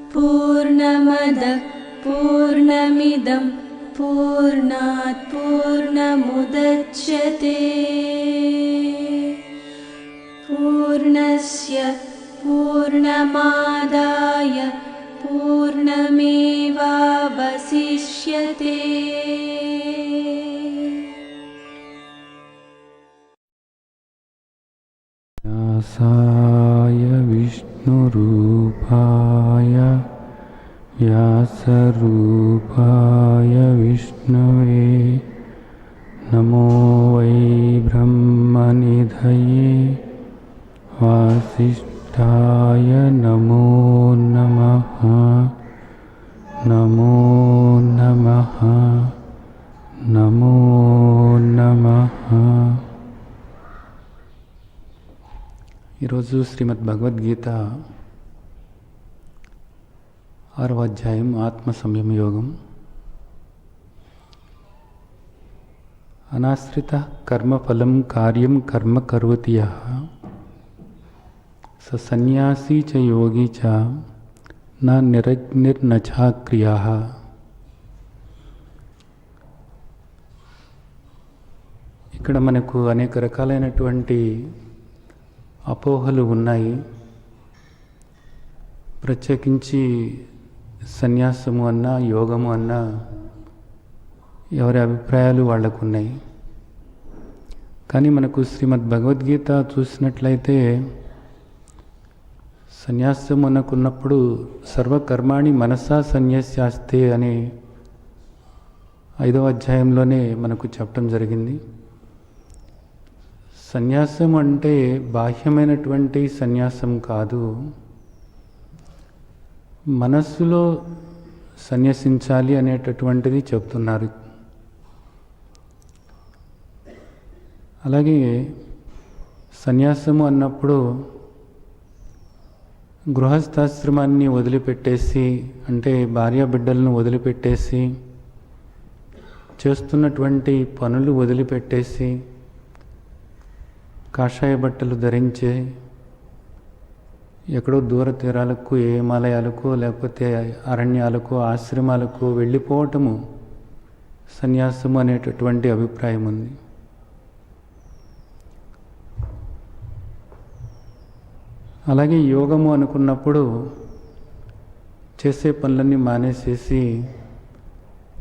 पूर्णमदः पूर्णमिदं पूर्णात् पूर्णमुदच्यते पूर्णस्य पूर्णमादाय पूर्णमेवावशिष्यते। व्यासाय विष्णुरूपाय व्यासरूपाय विष्णवे नमो वै ब्रह्मनिधये वासिष्ठाय नमो नमः। नमो नमः नमो नमः। ఈరోజు శ్రీమద్ భగవద్గీత 6వ అధ్యాయం ఆత్మ సంయమ యోగం. అనాశ్రిత కర్మఫలం కార్యం కర్మ కరోతి యః స సన్యాసీ చ యోగి చ న నిరగ్నిర్న చ క్రియాః. ఇక్కడ మనకు అనేక రకాలైనటువంటి అపోహలు ఉన్నాయి. ప్రత్యేకించి సన్యాసము అన్నా యోగము అన్నా ఎవరి అభిప్రాయాలు వాళ్ళకు ఉన్నాయి. కానీ మనకు శ్రీమద్ భగవద్గీత చూసినట్లయితే సన్యాసం అనుకున్నప్పుడు సర్వకర్మాణి మనసా సన్యాస్యాస్తే అనే 5వ అధ్యాయంలోనే మనకు చెప్పడం జరిగింది. సన్యాసం అంటే బాహ్యమైనటువంటి సన్యాసం కాదు, మనస్సులో సన్యసించాలి అనేటటువంటిది చెప్తున్నారు. అలాగే సన్యాసము అన్నప్పుడు గృహస్థాశ్రమాన్ని వదిలిపెట్టేసి, అంటే భార్యాబిడ్డలను వదిలిపెట్టేసి, చేస్తున్నటువంటి పనులు వదిలిపెట్టేసి, కాషాయ బట్టలు ధరించే ఎక్కడో దూర తీరాలకు, ఏ హిమాలయాలకు లేకపోతే అరణ్యాలకు, ఆశ్రమాలకు వెళ్ళిపోవటము సన్యాసము అనేటటువంటి అభిప్రాయం ఉంది. అలాగే యోగము అనుకున్నప్పుడు చేసే పనులన్నీ మానేసేసి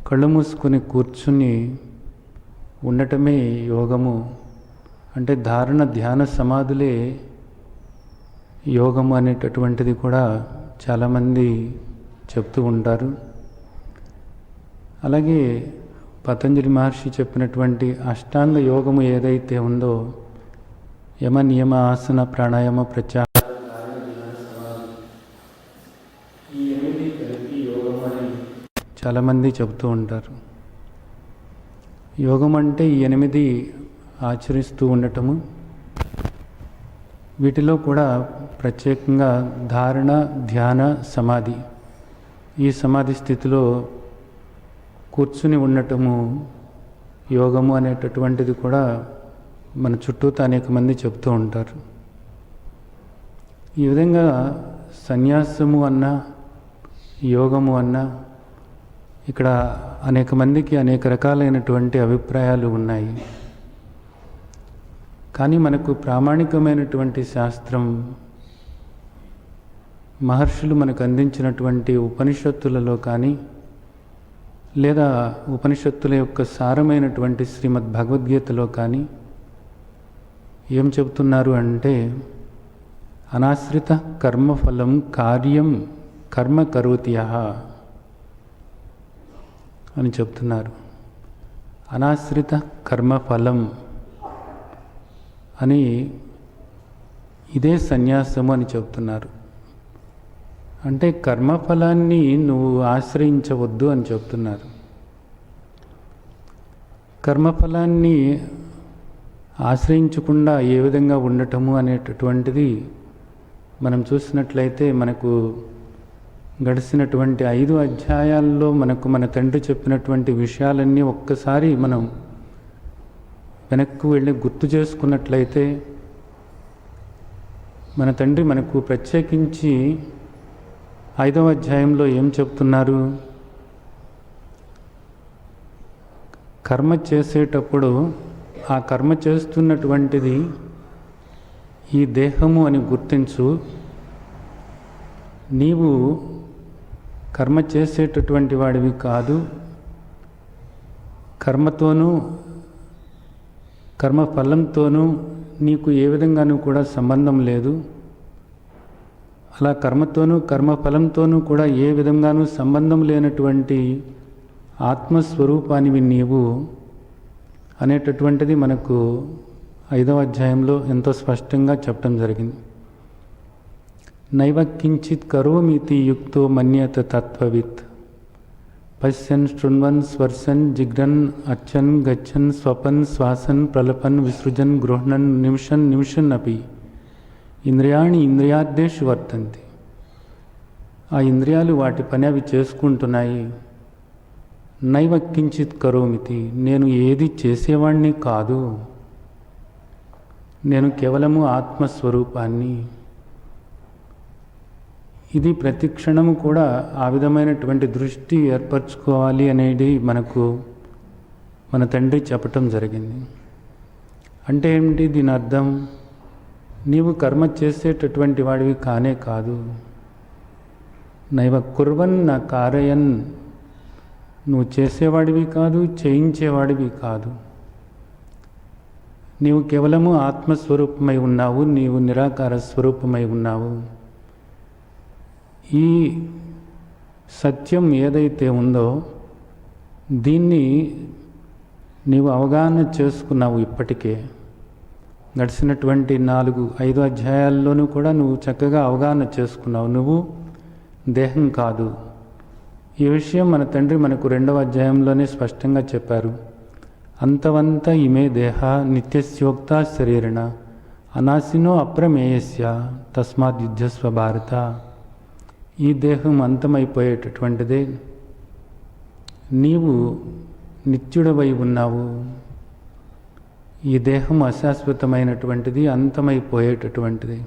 కళ్ళు మూసుకొని కూర్చుని ఉండటమే యోగము. అంటే ధారణ ధ్యాన సమాధులే యోగము అనేటటువంటిది కూడా చాలామంది చెప్తూ ఉంటారు. అలాగే పతంజలి మహర్షి చెప్పినటువంటి అష్టాంగ యోగము ఏదైతే ఉందో, యమ నియమ ఆసన ప్రాణాయామ ప్రత్యాహార ఈ 8 కలిపి యోగం అని చాలామంది చెబుతూ ఉంటారు. యోగం అంటే ఈ 8 ఆచరిస్తూ ఉండటము. వీటిలో కూడా ప్రత్యేకంగా ధారణ ధ్యాన సమాధి, ఈ సమాధి స్థితిలో కూర్చుని ఉండటము యోగము అనేటటువంటిది కూడా మన చుట్టూతో అనేక మంది చెప్తూ ఉంటారు. ఈ విధంగా సన్యాసము అన్నా యోగము అన్నా ఇక్కడ అనేక మందికి అనేక రకాలైనటువంటి అభిప్రాయాలు ఉన్నాయి. కానీ మనకు ప్రామాణికమైనటువంటి శాస్త్రం, మహర్షులు మనకు అందించినటువంటి ఉపనిషత్తులలో కానీ, లేదా ఉపనిషత్తుల యొక్క సారమైనటువంటి శ్రీమద్ భగవద్గీతలో కానీ ఏం చెబుతున్నారు అంటే, అనాశ్రిత కర్మఫలం కార్యం కర్మ కరోతి యః అని చెప్తున్నారు. అనాశ్రిత కర్మఫలం అని ఇదే సన్యాసము అని చెప్తున్నారు. అంటే కర్మఫలాన్ని నువ్వు ఆశ్రయించవద్దు అని చెప్తున్నారు. కర్మఫలాన్ని ఆశ్రయించకుండా ఏ విధంగా ఉండటము అనేటటువంటిది మనం చూసినట్లయితే మనకు గడిచినటువంటి 5 అధ్యాయాల్లో మనకు మన తండ్రి చెప్పినటువంటి విషయాలన్నీ ఒక్కసారి మనం వెనక్కు వెళ్ళి గుర్తు చేసుకున్నట్లయితే మన తండ్రి మనకు ప్రత్యేకించి 5వ అధ్యాయంలో ఏం చెప్తున్నారు? కర్మ చేసేటప్పుడు ఆ కర్మ చేస్తున్నటువంటిది ఈ దేహము అని గుర్తించు. నీవు కర్మ చేసేటటువంటి వాడివి కాదు. కర్మతోనూ కర్మ ఫలంతోనూ నీకు ఏ విధంగానూ కూడా సంబంధం లేదు. అలా కర్మతోనూ కర్మఫలంతోనూ కూడా ఏ విధంగానూ సంబంధం లేనటువంటి ఆత్మస్వరూపానివి నీవు అనేటటువంటిది మనకు 5వ అధ్యాయంలో ఎంతో స్పష్టంగా చెప్పడం జరిగింది. నైవ కించిత్ కరోమితి యుక్తో మన్యత తత్వవిత్ పశ్యన్ శృణ్వన్ స్వర్శన్ జిగ్రన్ అచ్చన్ గచ్చన్ స్వపన్ శ్వాసన్ ప్రలపన్ విసృజన్ గృహణన్ నిమిషన్ అపి ఇంద్రియాణి ఇంద్రియార్థేషు వర్తంతి. ఆ ఇంద్రియాలు వాటి పని అవి చేసుకుంటున్నాయి. నైవ కించిత్ కరోమితి, నేను ఏది చేసేవాణ్ణి కాదు. నేను కేవలము ఆత్మస్వరూపాన్ని. ఇది ప్రతి క్షణము కూడా ఆ విధమైనటువంటి దృష్టి ఏర్పరచుకోవాలి అనేది మనకు మన తండ్రి చెప్పటం జరిగింది. అంటే ఏమిటి దీని అర్థం? నీవు కర్మ చేసేటటువంటి వాడివి కానే కాదు. నైవ కుర్వన్ నా కారయన్, నువ్వు చేసేవాడివి కాదు, చేయించేవాడివి కాదు. నీవు కేవలము ఆత్మస్వరూపమై ఉన్నావు. నీవు నిరాకార స్వరూపమై ఉన్నావు. ఈ సత్యం ఏదైతే ఉందో దీన్ని నీవు అవగాహన చేసుకున్నావు. ఇప్పటికే గడిచినటువంటి 4-5 అధ్యాయాల్లోనూ కూడా నువ్వు చక్కగా అవగాహన చేసుకున్నావు. నువ్వు దేహం కాదు. ఈ విషయం మన తండ్రి మనకు 2వ అధ్యాయంలోనే స్పష్టంగా చెప్పారు. అంతవంత ఇమే దేహ నిత్యస్యోక్త శరీరణ అనాశినో అప్రమేయస్య తస్మాత్ యుద్ధస్వ భారత. ఈ దేహం అంతమైపోయేటటువంటిదే. నీవు నిత్యుడవై ఉన్నావు. ఈ దేహం అశాశ్వతమైనటువంటిది, అంతమైపోయేటటువంటిది.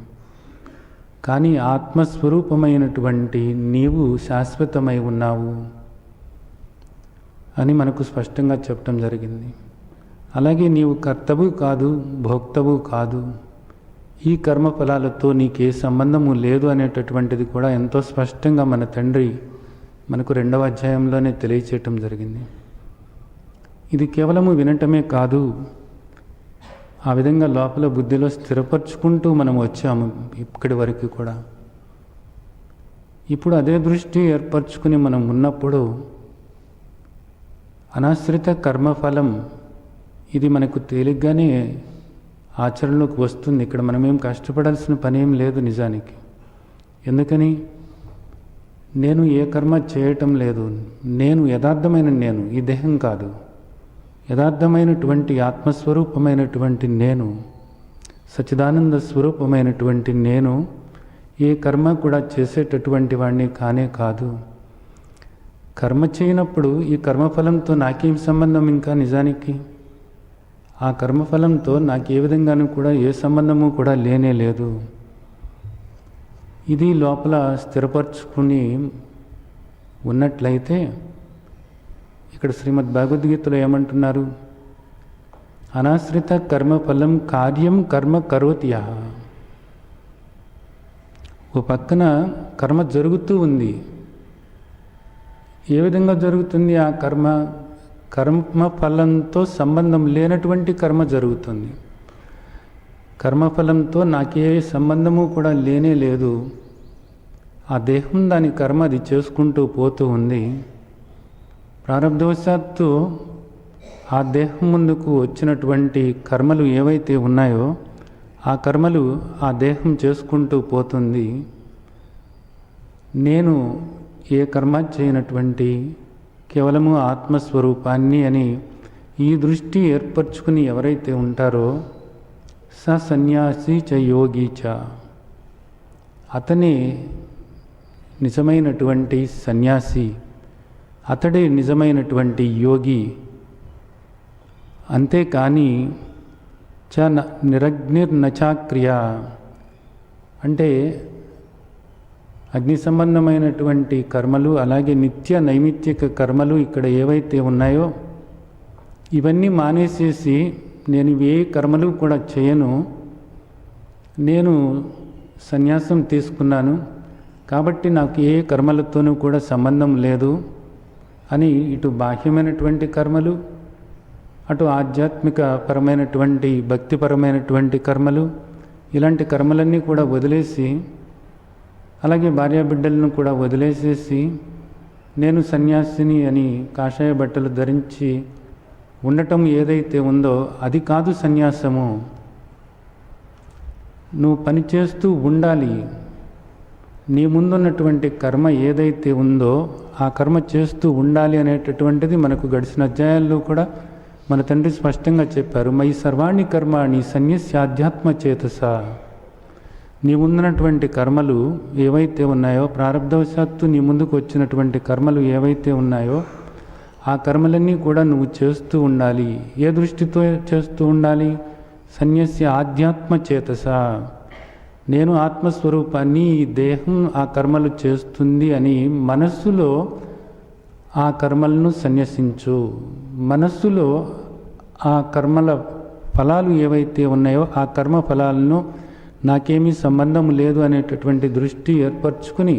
కానీ ఆత్మస్వరూపమైనటువంటి నీవు శాశ్వతమై ఉన్నావు అని మనకు స్పష్టంగా చెప్పడం జరిగింది. అలాగే నీవు కర్తవు కాదు, భోక్తవు కాదు. ఈ కర్మఫలాలతో నీకే సంబంధము లేదు అనేటటువంటిది కూడా ఎంతో స్పష్టంగా మన తండ్రి మనకు 2వ అధ్యాయంలోనే తెలియచేయటం జరిగింది. ఇది కేవలము వినటమే కాదు, ఆ విధంగా లోపల బుద్ధిలో స్థిరపరచుకుంటూ మనం వచ్చాము ఇక్కడి వరకు కూడా. ఇప్పుడు అదే దృష్టి ఏర్పరచుకుని మనం ఉన్నప్పుడు అనాశ్రిత కర్మఫలం ఇది మనకు తేలిగ్గానే ఆచరణలోకి వస్తుంది. ఇక్కడ మనమేం కష్టపడాల్సిన పని ఏం లేదు నిజానికి. ఎందుకని? నేను ఏ కర్మ చేయటం లేదు. నేను యథార్థమైన నేను, ఈ దేహం కాదు. యథార్థమైనటువంటి ఆత్మస్వరూపమైనటువంటి నేను, సచ్చిదానంద స్వరూపమైనటువంటి నేను ఏ కర్మ కూడా చేసేటటువంటి వాడిని కానే కాదు. కర్మ చేయనప్పుడు ఈ కర్మఫలంతో నాకేం సంబంధం? ఇంకా నిజానికి ఆ కర్మఫలంతో నాకు ఏ విధంగానూ కూడా ఏ సంబంధము కూడా లేనే లేదు. ఇది లోపల స్థిరపరచుకుని ఉన్నట్లయితే ఇక్కడ శ్రీమద్ భగవద్గీతలో ఏమంటున్నారు? అనాశ్రిత కర్మఫలం కార్యం కర్మ కరోతి యః. ఓ పక్కన కర్మ జరుగుతూ ఉంది. ఏ విధంగా జరుగుతుంది ఆ కర్మ? కర్మఫలంతో సంబంధం లేనటువంటి కర్మ జరుగుతుంది. కర్మఫలంతో నాకే సంబంధము కూడా లేనే లేదు. ఆ దేహం దాని కర్మ అది చేసుకుంటూ పోతూ ఉంది. ప్రారబ్ధవశాత్తు ఆ దేహం ముందుకు వచ్చినటువంటి కర్మలు ఏవైతే ఉన్నాయో ఆ కర్మలు ఆ దేహం చేసుకుంటూ పోతుంది. నేను ఏ కర్మ చేయనటువంటి కేవలము ఆత్మస్వరూపాన్ని అని ఈ దృష్టి ఏర్పరచుకుని ఎవరైతే ఉంటారో స సన్యాసి చ యోగి చ, అతనే నిజమైనటువంటి సన్యాసి, అతడే నిజమైనటువంటి యోగి. అంతేకాని చ నిరగ్నిర్నచాక్రియ, అంటే అగ్ని సంబంధమైనటువంటి కర్మలు, అలాగే నిత్య నైమిత్తిక కర్మలు ఇక్కడ ఏవైతే ఉన్నాయో ఇవన్నీ మానేసేసి నేను ఏ కర్మలు కూడా చేయను, నేను సన్యాసం తీసుకున్నాను కాబట్టి నాకు ఏ కర్మలతోనూ కూడా సంబంధం లేదు అని ఇటు బాహ్యమైనటువంటి కర్మలు, అటు ఆధ్యాత్మిక పరమైనటువంటి భక్తిపరమైనటువంటి కర్మలు, ఇలాంటి కర్మలన్నీ కూడా వదిలేసి, అలాగే భార్యాబిడ్డలను కూడా వదిలేసేసి నేను సన్యాసిని అని కాషాయ బట్టలు ధరించి ఉండటం ఏదైతే ఉందో అది కాదు సన్యాసము. నువ్వు పనిచేస్తూ ఉండాలి. నీ ముందున్నటువంటి కర్మ ఏదైతే ఉందో ఆ కర్మ చేస్తూ ఉండాలి అనేటటువంటిది మనకు గడిచిన అధ్యాయాల్లో కూడా మన తండ్రి స్పష్టంగా చెప్పారు. మయి సర్వాణి కర్మాణి సన్యస్య ఆధ్యాత్మ చేతస. నీ ముందున్నటువంటి కర్మలు ఏవైతే ఉన్నాయో, ప్రారబ్ధవశాత్తు నీ ముందుకు వచ్చినటువంటి కర్మలు ఏవైతే ఉన్నాయో ఆ కర్మలన్నీ కూడా నువ్వు చేస్తూ ఉండాలి. ఏ దృష్టితో చేస్తూ ఉండాలి? సన్యస్య ఆధ్యాత్మ చేతస. నేను ఆత్మస్వరూపాన్ని, ఈ దేహం ఆ కర్మలు చేస్తుంది అని మనస్సులో ఆ కర్మలను సన్యసించు. మనస్సులో ఆ కర్మల ఫలాలు ఏవైతే ఉన్నాయో ఆ కర్మ ఫలాలను నాకేమీ సంబంధం లేదు అనేటటువంటి దృష్టి ఏర్పరచుకుని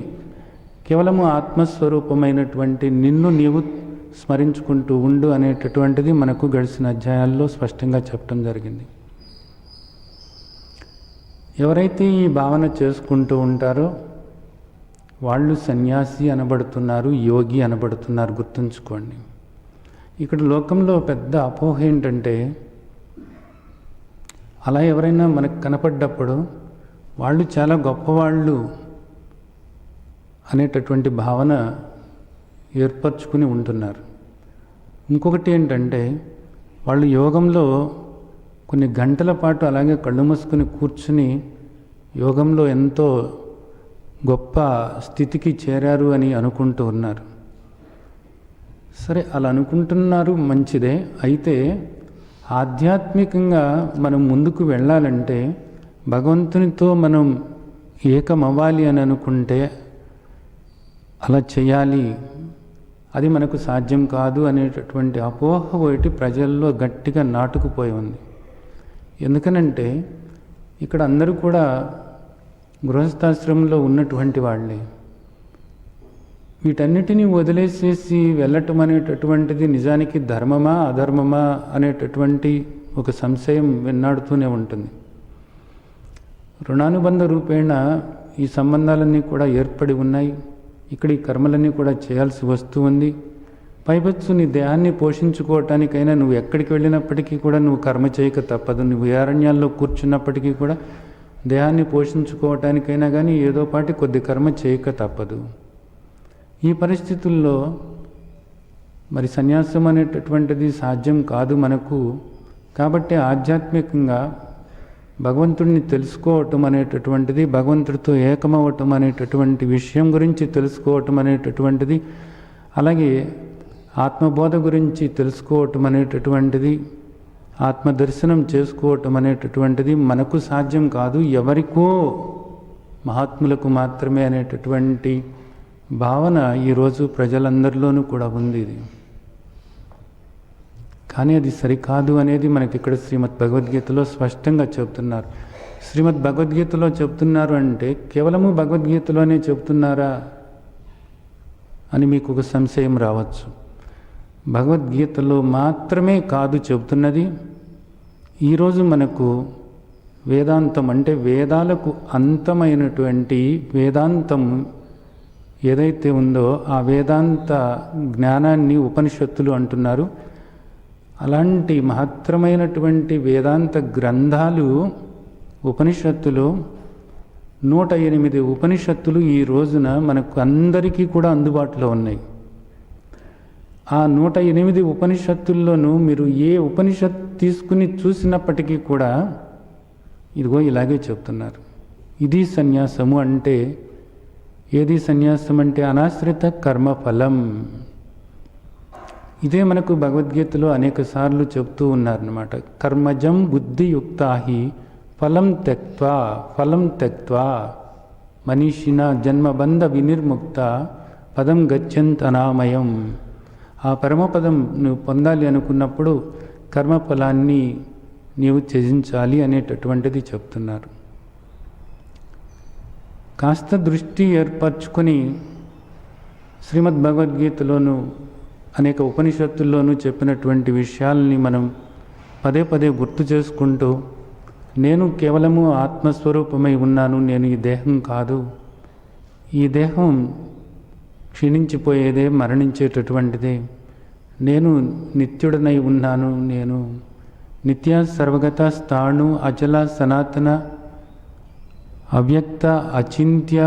కేవలము ఆత్మస్వరూపమైనటువంటి నిన్ను నీవు స్మరించుకుంటూ ఉండు అనేటటువంటిది మనకు గడిచిన అధ్యాయాల్లో స్పష్టంగా చెప్పడం జరిగింది. ఎవరైతే ఈ భావన చేసుకుంటూ ఉంటారో వాళ్ళు సన్యాసి అనబడుతున్నారు, యోగి అనబడుతున్నారు. గుర్తుంచుకోండి. ఇక్కడ లోకంలో పెద్ద అపోహ ఏంటంటే, అలా ఎవరైనా మనకు కనపడ్డప్పుడు వాళ్ళు చాలా గొప్పవాళ్ళు అనేటటువంటి భావన ఏర్పరచుకుని ఉంటున్నారు. ఇంకొకటి ఏంటంటే, వాళ్ళు యోగంలో కొన్ని గంటల పాటు అలాగే కళ్ళు మూసుకుని కూర్చుని యోగంలో ఎంతో గొప్ప స్థితికి చేరారు అని అనుకుంటూ ఉన్నారు. సరే, అలా అనుకుంటున్నారు, మంచిదే. అయితే ఆధ్యాత్మికంగా మనం ముందుకు వెళ్ళాలంటే, భగవంతునితో మనం ఏకమవ్వాలి అని అనుకుంటే అలా చేయాలి, అది మనకు సాధ్యం కాదు అనేటటువంటి అపోహ ఒకటి ప్రజల్లో గట్టిగా నాటుకుపోయి ఉంది. ఎందుకనంటే ఇక్కడ అందరూ కూడా గృహస్థాశ్రమంలో ఉన్నటువంటి వాళ్ళే. వీటన్నిటినీ వదిలేసేసి వెళ్ళటం అనేటటువంటిది నిజానికి ధర్మమా అధర్మమా అనేటటువంటి ఒక సంశయం వెన్నాడుతూనే ఉంటుంది. రుణానుబంధ రూపేణ ఈ సంబంధాలన్నీ కూడా ఏర్పడి ఉన్నాయి. ఇక్కడ ఈ కర్మలన్నీ కూడా చేయాల్సి వస్తూ ఉంది. పైపచ్చు నీ దేహాన్ని పోషించుకోవటానికైనా నువ్వు ఎక్కడికి వెళ్ళినప్పటికీ కూడా నువ్వు కర్మ చేయక తప్పదు. నువ్వు ఏ అరణ్యాల్లో కూర్చున్నప్పటికీ కూడా దేహాన్ని పోషించుకోవటానికైనా కానీ ఏదో పాటి కొద్ది కర్మ చేయక తప్పదు. ఈ పరిస్థితుల్లో మరి సన్యాసం అనేటటువంటిది సాధ్యం కాదు మనకు. కాబట్టి ఆధ్యాత్మికంగా భగవంతుడిని తెలుసుకోవటం అనేటటువంటిది, భగవంతుడితో ఏకమవటం అనేటటువంటి విషయం గురించి తెలుసుకోవటం అనేటటువంటిది, అలాగే ఆత్మబోధ గురించి తెలుసుకోవటం అనేటటువంటిది, ఆత్మదర్శనం చేసుకోవటం అనేటటువంటిది మనకు సాధ్యం కాదు, ఎవరికో మహాత్ములకు మాత్రమే అనేటటువంటి భావన ఈరోజు ప్రజలందరిలోనూ కూడా ఉంది. ఇది కానీ అది సరికాదు అనేది మనకి ఇక్కడ శ్రీమద్ భగవద్గీతలో స్పష్టంగా చెబుతున్నారు. శ్రీమద్ భగవద్గీతలో చెప్తున్నారు అంటే కేవలము భగవద్గీతలోనే చెప్తున్నారా అని మీకు ఒక సంశయం రావచ్చు. భగవద్గీతలో మాత్రమే కాదు చెబుతున్నది. ఈరోజు మనకు వేదాంతం అంటే వేదాలకు అంతమైనటువంటి వేదాంతం ఏదైతే ఉందో ఆ వేదాంత జ్ఞానాన్ని ఉపనిషత్తులు అంటున్నారు. అలాంటి మహత్తరమైనటువంటి వేదాంత గ్రంథాలు ఉపనిషత్తులు 108 ఉపనిషత్తులు ఈ రోజున మనకు అందరికీ కూడా అందుబాటులో ఉన్నాయి. ఆ 108 ఉపనిషత్తుల్లోనూ మీరు ఏ ఉపనిషత్తు తీసుకుని చూసినప్పటికీ కూడా ఇదిగో ఇలాగే చెప్తున్నారు. ఇది సన్యాసము అంటే ఏది సన్యాసం అంటే అనాశ్రిత కర్మఫలం. ఇదే మనకు భగవద్గీతలో అనేక సార్లు చెప్తూ ఉన్నారన్నమాట. కర్మజం బుద్ధియుక్తాహి ఫలం త్యక్త్వా మనీషిణ జన్మబంధ వినిర్ముక్త పదం గచ్చంత అనామయం. ఆ పరమపదం నువ్వు పొందాలి అనుకున్నప్పుడు కర్మఫలాన్ని నీవు త్యజించాలి అనేటటువంటిది చెప్తున్నారు. కాస్త దృష్టి ఏర్పరచుకొని శ్రీమద్ భగవద్గీతలోను అనేక ఉపనిషత్తుల్లోనూ చెప్పినటువంటి విషయాల్ని మనం పదే పదే గుర్తు చేసుకుంటూ, నేను కేవలము ఆత్మస్వరూపమై ఉన్నాను, నేను ఈ దేహం కాదు, ఈ దేహం క్షీణించిపోయేదే, మరణించేటటువంటిదే, నేను నిత్యుడనై ఉన్నాను, నేను నిత్య సర్వగత స్థాణు అచల సనాతన అవ్యక్త అచింత్య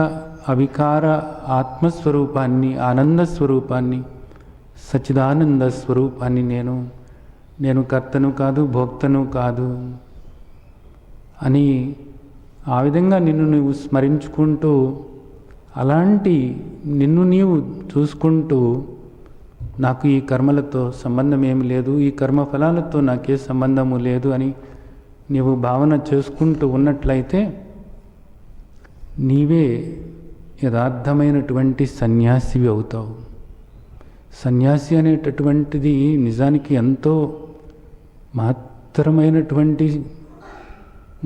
అవికార ఆత్మస్వరూపాన్ని, ఆనంద స్వరూపాన్ని, సచ్చిదానంద స్వరూపాన్ని నేను కర్తను కాదు, భోక్తను కాదు అని ఆ విధంగా నిన్ను నీవు స్మరించుకుంటూ, అలాంటి నిన్ను నీవు చూసుకుంటూ, నాకు ఈ కర్మలతో సంబంధం ఏమి లేదు, ఈ కర్మఫలాలతో నాకే సంబంధము లేదు అని నీవు భావన చేసుకుంటూ ఉన్నట్లయితే నీవే యథార్థమైనటువంటి సన్యాసివి అవుతావు. సన్యాసి అనేటటువంటిది నిజానికి ఎంతో మహత్తరమైనటువంటి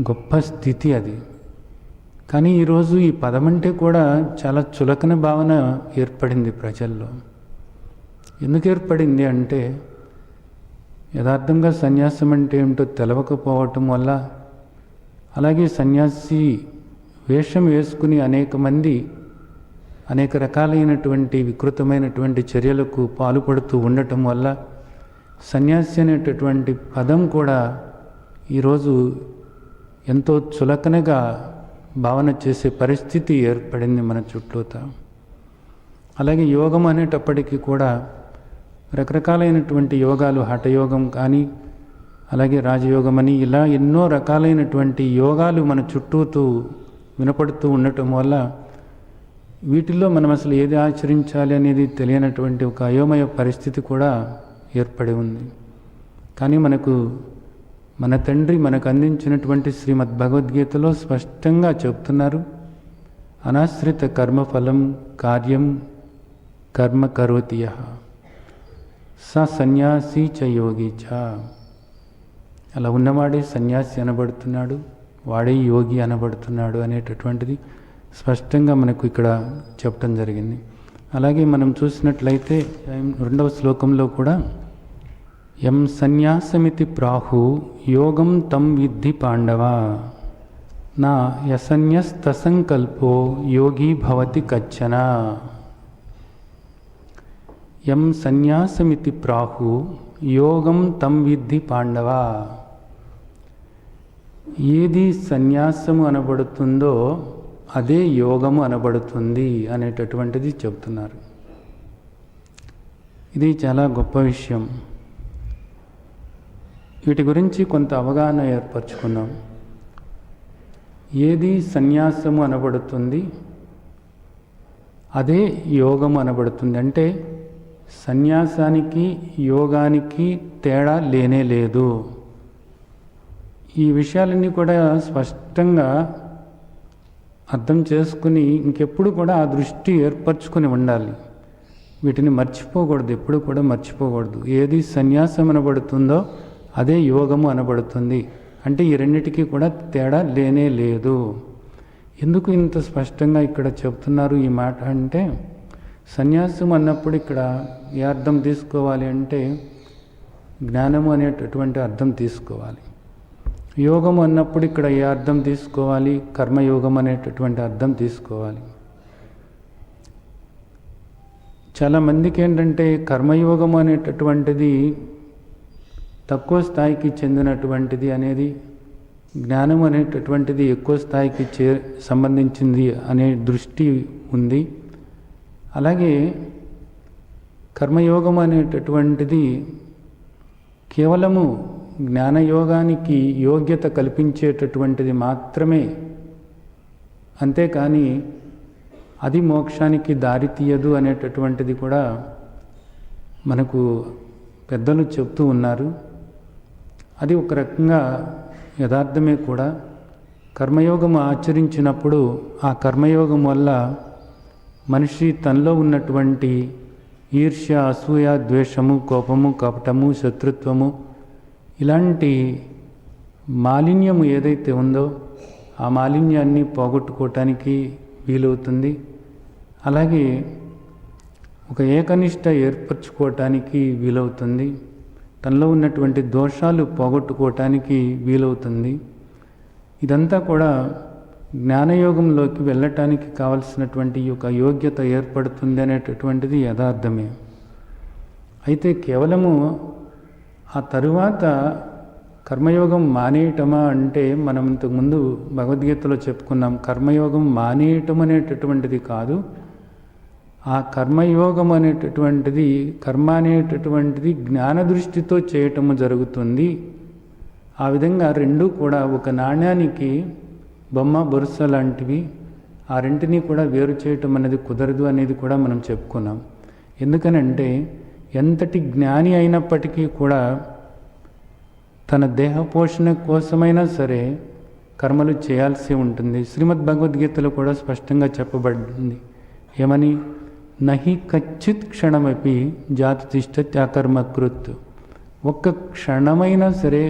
గొప్ప స్థితి అది. కానీ ఈరోజు ఈ పదం అంటే కూడా చాలా చులకన భావన ఏర్పడింది ప్రజల్లో. ఎందుకు ఏర్పడింది అంటే, యథార్థంగా సన్యాసం అంటే ఏమిటో తెలవకపోవటం వల్ల, అలాగే సన్యాసి వేషం వేసుకుని అనేక మంది అనేక రకాలైనటువంటి వికృతమైనటువంటి చర్యలకు పాల్పడుతూ ఉండటం వల్ల సన్యాసి అనేటటువంటి పదం కూడా ఈరోజు ఎంతో చులకనగా భావన చేసే పరిస్థితి ఏర్పడింది మన చుట్టూత. అలాగే యోగం అనేటప్పటికీ కూడా రకరకాలైనటువంటి యోగాలు, హఠయోగం కానీ, అలాగే రాజయోగం అని, ఇలా ఎన్నో రకాలైనటువంటి యోగాలు మన చుట్టూతూ వినపడుతూ ఉండటం వల్ల వీటిల్లో మనం అసలు ఏది ఆచరించాలి అనేది తెలియనటువంటి ఒక అయోమయ పరిస్థితి కూడా ఏర్పడి ఉంది. కానీ మన తండ్రి మనకు అందించినటువంటి శ్రీమద్ భగవద్గీతలో స్పష్టంగా చెప్తున్నారు, అనాశ్రిత కర్మఫలం కార్యం కర్మ కరోతి యః స సన్యాసి చ యోగి చ. అలా ఉన్నవాడే సన్యాసి అనబడుతున్నాడు, వాడే యోగి అనబడుతున్నాడు అనేటటువంటిది స్పష్టంగా మనకు ఇక్కడ చెప్పడం జరిగింది. అలాగే మనం చూసినట్లయితే 2వ శ్లోకంలో కూడా యం సన్యాసమితి ప్రాహు యోగం తం విద్ధి పాండవ నా యసన్యస్తసంకల్పో యోగి భవతి కచ్చన. యం సన్యాసమితి ప్రాహు యోగం తం విద్ధి పాండవ. ఏది సన్యాసము అనబడుతుందో అదే యోగము అనబడుతుంది అనేటటువంటిది చెబుతున్నారు. ఇది చాలా గొప్ప విషయం. వీటి గురించి కొంత అవగాహన ఏర్పరచుకున్నాం. ఏది సన్యాసము అనబడుతుంది అదే యోగము అనబడుతుంది. అంటే సన్యాసానికి యోగానికి తేడా లేనే లేదు. ఈ విషయాలన్నీ కూడా స్పష్టంగా అర్థం చేసుకుని ఇంకెప్పుడు కూడా ఆ దృష్టి ఏర్పరచుకొని ఉండాలి. వీటిని మర్చిపోకూడదు, ఎప్పుడు కూడా మర్చిపోకూడదు. ఏది సన్యాసం అనబడుతుందో అదే యోగము అనబడుతుంది. అంటే ఈ రెండిటికి కూడా తేడా లేనే లేదు. ఎందుకు ఇంత స్పష్టంగా ఇక్కడ చెప్తున్నారు ఈ మాట అంటే, సన్యాసం అన్నప్పుడు ఇక్కడ ఏ అర్థం తీసుకోవాలి అంటే జ్ఞానము అనేటటువంటి అర్థం తీసుకోవాలి. యోగము అన్నప్పుడు ఇక్కడ ఏ అర్థం తీసుకోవాలి? కర్మయోగం అనేటటువంటి అర్థం తీసుకోవాలి. చాలామందికి ఏంటంటే కర్మయోగం అనేటటువంటిది తక్కువ స్థాయికి చెందినటువంటిది అనేది, జ్ఞానం అనేటటువంటిది ఎక్కువ స్థాయికి సంబంధించింది అనే దృష్టి ఉంది. అలాగే కర్మయోగం అనేటటువంటిది కేవలము జ్ఞానయోగానికి యోగ్యత కల్పించేటటువంటిది మాత్రమే, అంతేకాని అది మోక్షానికి దారి తీయదు అనేటటువంటిది కూడా మనకు పెద్దలు చెప్తూ ఉన్నారు. అది ఒక రకంగా యథార్థమే కూడా. కర్మయోగము ఆచరించినప్పుడు ఆ కర్మయోగం వల్ల మనిషి తనలో ఉన్నటువంటి ఈర్ష్య, అసూయ, ద్వేషము, కోపము, కపటము, శత్రుత్వము ఇలాంటి మాలిన్యము ఏదైతే ఉందో ఆ మాలిన్యాన్ని పోగొట్టుకోవటానికి వీలవుతుంది. అలాగే ఒక ఏకనిష్ట ఏర్పరచుకోవటానికి వీలవుతుంది. తనలో ఉన్నటువంటి దోషాలు పోగొట్టుకోవటానికి వీలవుతుంది. ఇదంతా కూడా జ్ఞానయోగంలోకి వెళ్ళటానికి కావలసినటువంటి ఒక యోగ్యత ఏర్పడుతుంది అనేటటువంటిది యథార్థమే. అయితే కేవలము ఆ తరువాత కర్మయోగం మానేయటమా అంటే, మనం ఇంతకుముందు భగవద్గీతలో చెప్పుకున్నాం, కర్మయోగం మానేయటం అనేటటువంటిది కాదు. ఆ కర్మయోగం అనేటటువంటిది, కర్మ అనేటటువంటిది జ్ఞాన దృష్టితో చేయటము జరుగుతుంది. ఆ విధంగా రెండూ కూడా ఒక నాణ్యానికి బొమ్మ, బొరుస లాంటివి. ఆ రెంటిని కూడా వేరు చేయటం అనేది కుదరదు అనేది కూడా మనం చెప్పుకున్నాం. ఎందుకనంటే ఎంతటి జ్ఞాని అయినప్పటికీ కూడా తన దేహ పోషణ కోసమైనా సరే కర్మలు చేయాల్సి ఉంటుంది. శ్రీమద్ భగవద్గీతలో కూడా స్పష్టంగా చెప్పబడింది. ఏమని? నహి కచ్చిత్ క్షణమపి జాతిష్ఠత్యాకర్మకృత్. ఒక్క క్షణమైనా సరే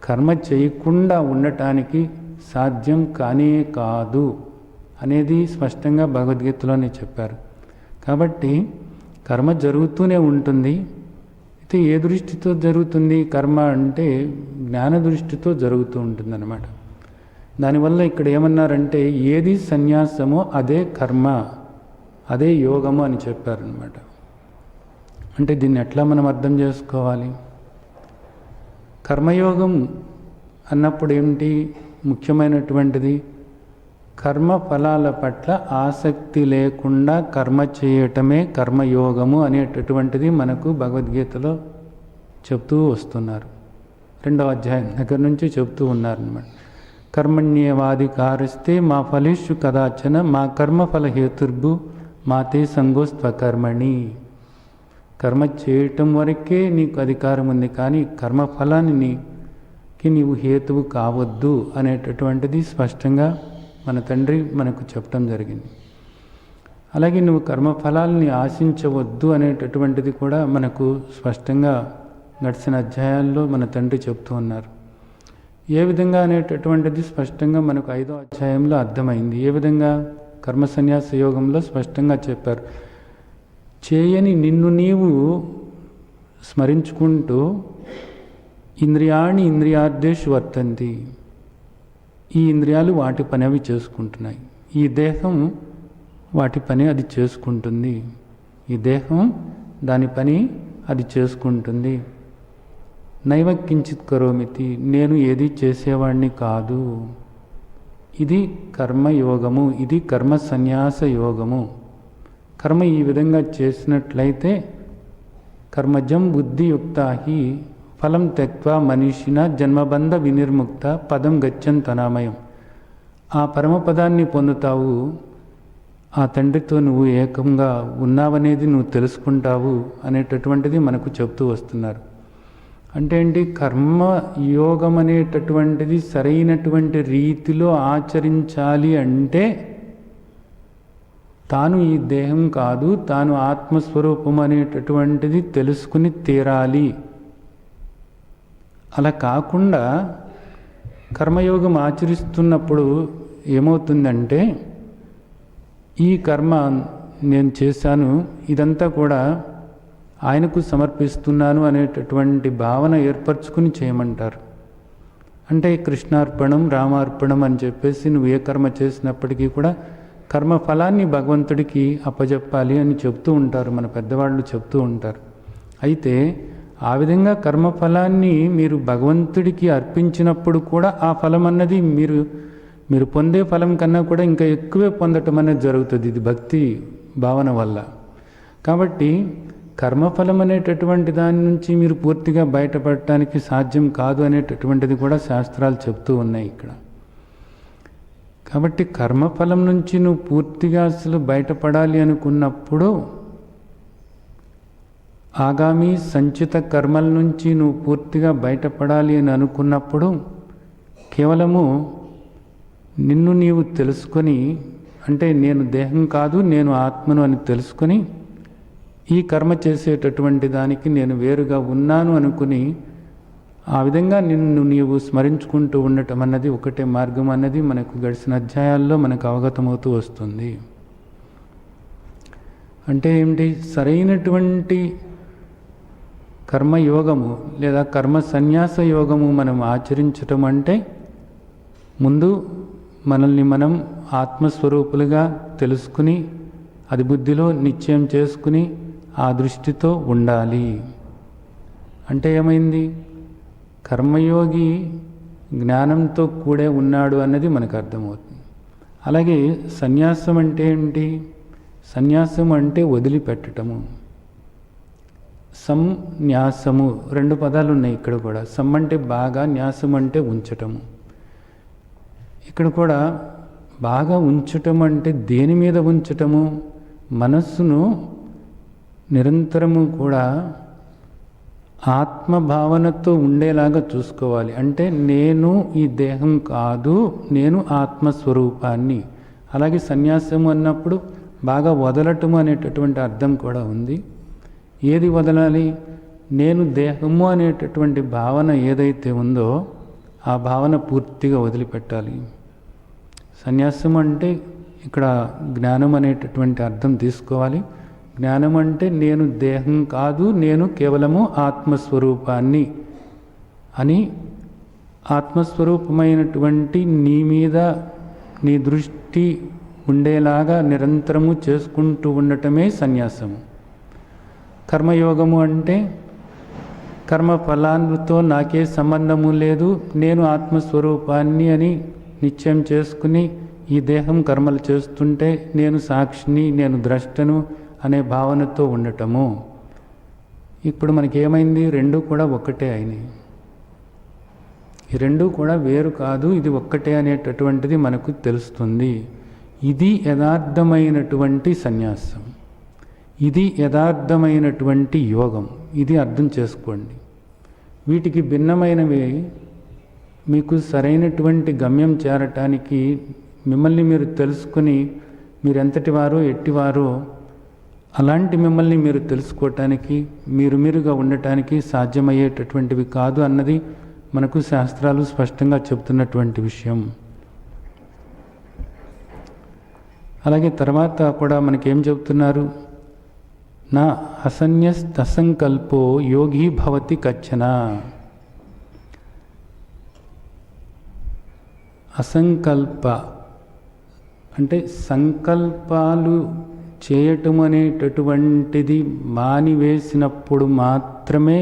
కర్మ చేయకుండా ఉండటానికి సాధ్యం కానే కాదు అనేది స్పష్టంగా భగవద్గీతలోనే చెప్పారు. కాబట్టి కర్మ జరుగుతూనే ఉంటుంది. అయితే ఏ దృష్టితో జరుగుతుంది కర్మ అంటే జ్ఞాన దృష్టితో జరుగుతూ ఉంటుంది అన్నమాట. దానివల్ల ఇక్కడ ఏమన్నారంటే ఏది సన్యాసమో అదే కర్మ, అదే యోగము అని చెప్పారనమాట. అంటే దీన్ని ఎట్లా మనం అర్థం చేసుకోవాలి? కర్మయోగం అన్నప్పుడు ఏమిటి ముఖ్యమైనటువంటిది? కర్మ ఫలాల పట్ల ఆసక్తి లేకుండా కర్మ చేయటమే కర్మయోగము అనేటటువంటిది మనకు భగవద్గీతలో చెప్తూ వస్తున్నారు. 2వ అధ్యాయం దగ్గర నుంచి చెప్తూ ఉన్నారన్నమాట. కర్మణ్యేవాధికారస్తే మా ఫలేషు కదాచన మా కర్మఫల హేతుర్భు మాతే సంగోస్త్వకర్మణి. కర్మ చేయటం వరకే నీకు అధికారం ఉంది, కానీ కర్మఫలానికి నీవు హేతువు కావద్దు అనేటటువంటిది స్పష్టంగా మన తండ్రి మనకు చెప్పడం జరిగింది. అలాగే నువ్వు కర్మఫలాల్ని ఆశించవద్దు అనేటటువంటిది కూడా మనకు స్పష్టంగా గడిచిన అధ్యాయాల్లో మన తండ్రి చెప్తూ ఉన్నారు. ఏ విధంగా అనేటటువంటిది స్పష్టంగా మనకు 5వ అధ్యాయంలో అర్థమైంది. ఏ విధంగా? కర్మ సన్యాస యోగంలో స్పష్టంగా చెప్పారు. చేయని నిన్ను నీవు స్మరించుకుంటూ ఇంద్రియాణి ఇంద్రియార్థేషు వర్తంతి. ఈ ఇంద్రియాలు వాటి పని అవి చేసుకుంటున్నాయి. ఈ దేహం వాటి పని అది చేసుకుంటుంది. ఈ దేహం దాని పని అది చేసుకుంటుంది. నైవ కించిత్ కరోమితి. నేను ఏది చేసేవాడిని కాదు. ఇది కర్మయోగము, ఇది కర్మ సన్యాస యోగము. కర్మ ఈ విధంగా చేసినట్లయితే కర్మజం బుద్ధియుక్తాహి ఫలం త్యక్వా మనీషిన జన్మబంధ వినిర్ముక్త పదం గచ్చంతనామయం. ఆ పరమపదాన్ని పొందుతావు. ఆ తండ్రితో నువ్వు ఏకంగా ఉన్నావనేది నువ్వు తెలుసుకుంటావు అనేటటువంటిది మనకు చెప్తూ వస్తున్నారు. అంటే ఏంటి? కర్మ యోగం అనేటటువంటిది సరైనటువంటి రీతిలో ఆచరించాలి అంటే తాను ఈ దేహం కాదు, తాను ఆత్మస్వరూపం అనేటటువంటిది తెలుసుకుని తీరాలి. అలా కాకుండా కర్మయోగం ఆచరిస్తున్నప్పుడు ఏమవుతుందంటే, ఈ కర్మ నేను చేశాను, ఇదంతా కూడా ఆయనకు సమర్పిస్తున్నాను అనేటటువంటి భావన ఏర్పరచుకుని చేయమంటారు. అంటే కృష్ణార్పణం, రామార్పణం అని చెప్పేసి నువ్వు ఏ కర్మ చేసినప్పటికీ కూడా కర్మ ఫలాన్ని భగవంతుడికి అప్పజెప్పాలి అని చెప్తూ ఉంటారు, మన పెద్దవాళ్ళు చెప్తూ ఉంటారు. అయితే ఆ విధంగా కర్మఫలాన్ని మీరు భగవంతుడికి అర్పించినప్పుడు కూడా ఆ ఫలం అన్నది మీరు పొందే ఫలం కన్నా కూడా ఇంకా ఎక్కువే పొందటం అనేది జరుగుతుంది. ఇది భక్తి భావన వల్ల. కాబట్టి కర్మఫలం అనేటటువంటి దాని నుంచి మీరు పూర్తిగా బయటపడటానికి సాధ్యం కాదు అనేటటువంటిది కూడా శాస్త్రాలు చెప్తూ ఉన్నాయి ఇక్కడ. కాబట్టి కర్మఫలం నుంచి నువ్వు పూర్తిగా అసలు బయటపడాలి అనుకున్నప్పుడు, ఆగామి సంచిత కర్మల నుంచి నువ్వు పూర్తిగా బయటపడాలి అని అనుకున్నప్పుడు కేవలము నిన్ను నీవు తెలుసుకొని, అంటే నేను దేహం కాదు నేను ఆత్మను అని తెలుసుకొని ఈ కర్మ చేసేటటువంటి దానికి నేను వేరుగా ఉన్నాను అనుకుని ఆ విధంగా నిన్ను నీవు స్మరించుకుంటూ ఉండటం అన్నది ఒకటే మార్గం అన్నది మనకు గడిచిన అధ్యాయాల్లో మనకు అవగతమవుతూ వస్తుంది. అంటే ఏమిటి? సరైనటువంటి కర్మయోగము లేదా కర్మ సన్యాస యోగము మనం ఆచరించటం అంటే ముందు మనల్ని మనం ఆత్మస్వరూపులుగా తెలుసుకుని అది బుద్ధిలో నిశ్చయం చేసుకుని ఆ దృష్టితో ఉండాలి. అంటే ఏమైంది? కర్మయోగి జ్ఞానంతో కూడే ఉన్నాడు అన్నది మనకు అర్థమవుతుంది. అలాగే సన్యాసం అంటే ఏంటి? సన్యాసం అంటే వదిలిపెట్టటము. సంన్యాసము, రెండు పదాలు ఉన్నాయి ఇక్కడ కూడా. సమ్ అంటే బాగా, న్యాసం అంటే ఉంచటము. ఇక్కడ కూడా బాగా ఉంచటం అంటే దేని మీద ఉంచటము? మనస్సును నిరంతరము కూడా ఆత్మభావనతో ఉండేలాగా చూసుకోవాలి. అంటే నేను ఈ దేహం కాదు, నేను ఆత్మస్వరూపాన్ని. అలాగే సన్యాసము అన్నప్పుడు బాగా వదలటము అనేటటువంటి అర్థం కూడా ఉంది. ఏది వదలాలి? నేను దేహము అనేటటువంటి భావన ఏదైతే ఉందో ఆ భావన పూర్తిగా వదిలిపెట్టాలి. సన్యాసం అంటే ఇక్కడ జ్ఞానం అనేటటువంటి అర్థం తీసుకోవాలి. జ్ఞానం అంటే నేను దేహం కాదు, నేను కేవలము ఆత్మస్వరూపాన్ని అని ఆత్మస్వరూపమైనటువంటి నీ మీద నీ దృష్టి ఉండేలాగా నిరంతరము చేసుకుంటూ ఉండటమే సన్యాసము. కర్మయోగము అంటే కర్మ ఫలాలతో నాకే సంబంధము లేదు, నేను ఆత్మస్వరూపాన్ని అని నిశ్చయం చేసుకుని ఈ దేహం కర్మలు చేస్తుంటే నేను సాక్షిని, నేను ద్రష్టను అనే భావనతో ఉండటము. ఇప్పుడు మనకేమైంది? రెండు కూడా ఒక్కటే అయినాయి. ఈ రెండు కూడా వేరు కాదు, ఇది ఒక్కటే అనేటటువంటిది మనకు తెలుస్తుంది. ఇది యథార్థమైనటువంటి సన్యాసం, ఇది యథార్థమైనటువంటి యోగం. ఇది అర్థం చేసుకోండి. వీటికి భిన్నమైనవి మీకు సరైనటువంటి గమ్యం చేరటానికి మిమ్మల్ని మీరు తెలుసుకుని మీరు ఎంతటి వారో ఎట్టివారో అలాంటి మిమ్మల్ని మీరు తెలుసుకోవటానికి, మీరుగా ఉండటానికి సాధ్యమయ్యేటటువంటివి కాదు అన్నది మనకు శాస్త్రాలు స్పష్టంగా చెబుతున్నటువంటి విషయం. అలాగే తర్వాత కూడా మనకేం చెబుతున్నారు? నా అసన్యస్తసంకల్పో యోగి భవతి కచ్చన. అసంకల్ప అంటే సంకల్పాలు చేయటం అనేటటువంటిది మానివేసినప్పుడు మాత్రమే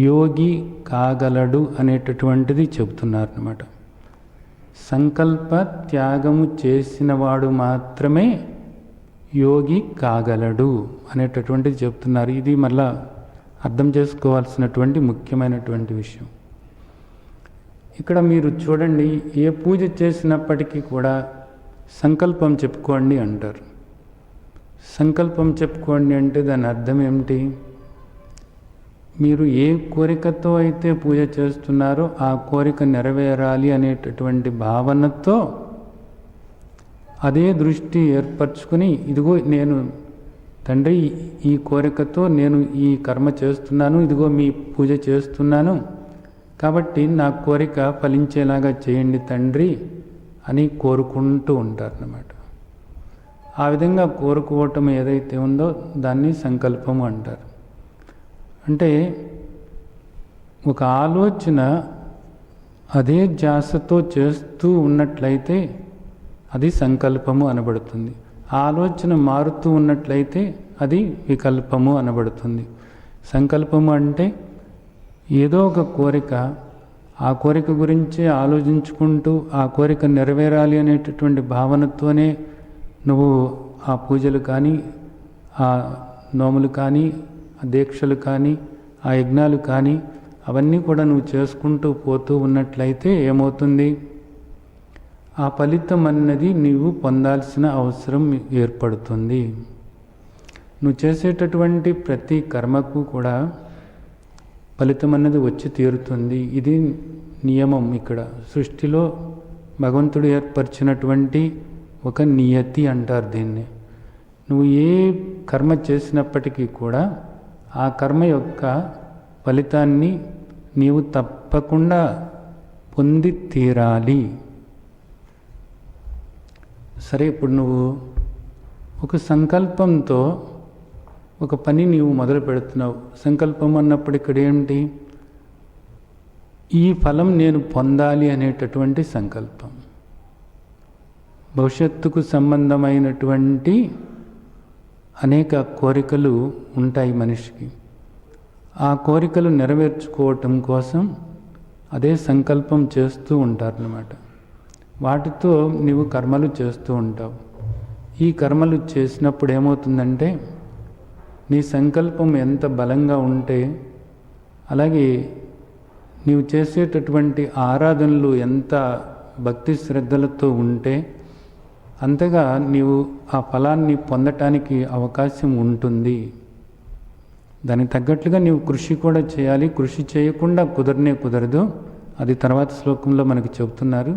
యోగి కాగలడు అనేటటువంటిది చెబుతున్నారు అన్నమాట. సంకల్ప త్యాగము చేసినవాడు మాత్రమే యోగి కాగలడు అనేటటువంటిది చెప్తున్నారు. ఇది మళ్ళా అర్థం చేసుకోవాల్సినటువంటి ముఖ్యమైనటువంటి విషయం. ఇక్కడ మీరు చూడండి, ఏ పూజ చేసినప్పటికీ కూడా సంకల్పం చెప్పుకోండి అంటారు. సంకల్పం చెప్పుకోండి అంటే దాని అర్థం ఏమిటి? మీరు ఏ కోరికతో అయితే పూజ చేస్తున్నారో ఆ కోరిక నెరవేరాలి అనేటటువంటి భావనతో అదే దృష్టి ఏర్పరచుకుని, ఇదిగో నేను తండ్రి ఈ కోరికతో నేను ఈ కర్మ చేస్తున్నాను, ఇదిగో మీ పూజ చేస్తున్నాను, కాబట్టి నా కోరిక ఫలించేలాగా చేయండి తండ్రి అని కోరుకుంటూ ఉంటారన్నమాట. ఆ విధంగా కోరుకోవటం ఏదైతే ఉందో దాన్ని సంకల్పము అంటారు. అంటే ఒక ఆలోచన అదే ధ్యాసతో చేస్తూ ఉన్నట్లయితే అది సంకల్పము అనబడుతుంది. ఆలోచన మారుతూ ఉన్నట్లయితే అది వికల్పము అనబడుతుంది. సంకల్పము అంటే ఏదో ఒక కోరిక, ఆ కోరిక గురించే ఆలోచించుకుంటూ ఆ కోరిక నెరవేరాలి అనేటటువంటి భావనతోనే నువ్వు ఆ పూజలు కానీ, ఆ నోములు కానీ, ఆ దీక్షలు కానీ, ఆ యజ్ఞాలు కానీ అవన్నీ కూడా నువ్వు చేసుకుంటూ పోతూ ఉన్నట్లయితే ఏమవుతుంది? ఆ ఫలితం అన్నది నీవు పొందాల్సిన అవసరం ఏర్పడుతుంది. నువ్వు చేసేటటువంటి ప్రతి కర్మకు కూడా ఫలితం అన్నది వచ్చి తీరుతుంది. ఇది నియమం. ఇక్కడ సృష్టిలో భగవంతుడు ఏర్పరిచినటువంటి ఒక నియతి అంటారు దీన్ని. నువ్వు ఏ కర్మ చేసినప్పటికీ కూడా ఆ కర్మ యొక్క ఫలితాన్ని నీవు తప్పకుండా పొంది తీరాలి. సరే, ఇప్పుడు నువ్వు ఒక సంకల్పంతో ఒక పని నీవు మొదలు పెడుతున్నావు. సంకల్పం అన్నప్పుడు ఇక్కడ ఏంటి? ఈ ఫలం నేను పొందాలి అనేటటువంటి సంకల్పం. భవిష్యత్తుకు సంబంధమైనటువంటి అనేక కోరికలు ఉంటాయి మనిషికి. ఆ కోరికలు నెరవేర్చుకోవటం కోసం అదే సంకల్పం చేస్తూ ఉంటారన్నమాట. వాటితో నీవు కర్మలు చేస్తూ ఉంటావు. ఈ కర్మలు చేసినప్పుడు ఏమవుతుందంటే, నీ సంకల్పం ఎంత బలంగా ఉంటే, అలాగే నీవు చేసేటటువంటి ఆరాధనలు ఎంత భక్తి శ్రద్ధలతో ఉంటే అంతగా నీవు ఆ ఫలాన్ని పొందటానికి అవకాశం ఉంటుంది. దానికి తగ్గట్లుగా నీవు కృషి కూడా చేయాలి. కృషి చేయకుండా కుదరదు. అది తర్వాత శ్లోకంలో మనకు చెబుతున్నారు.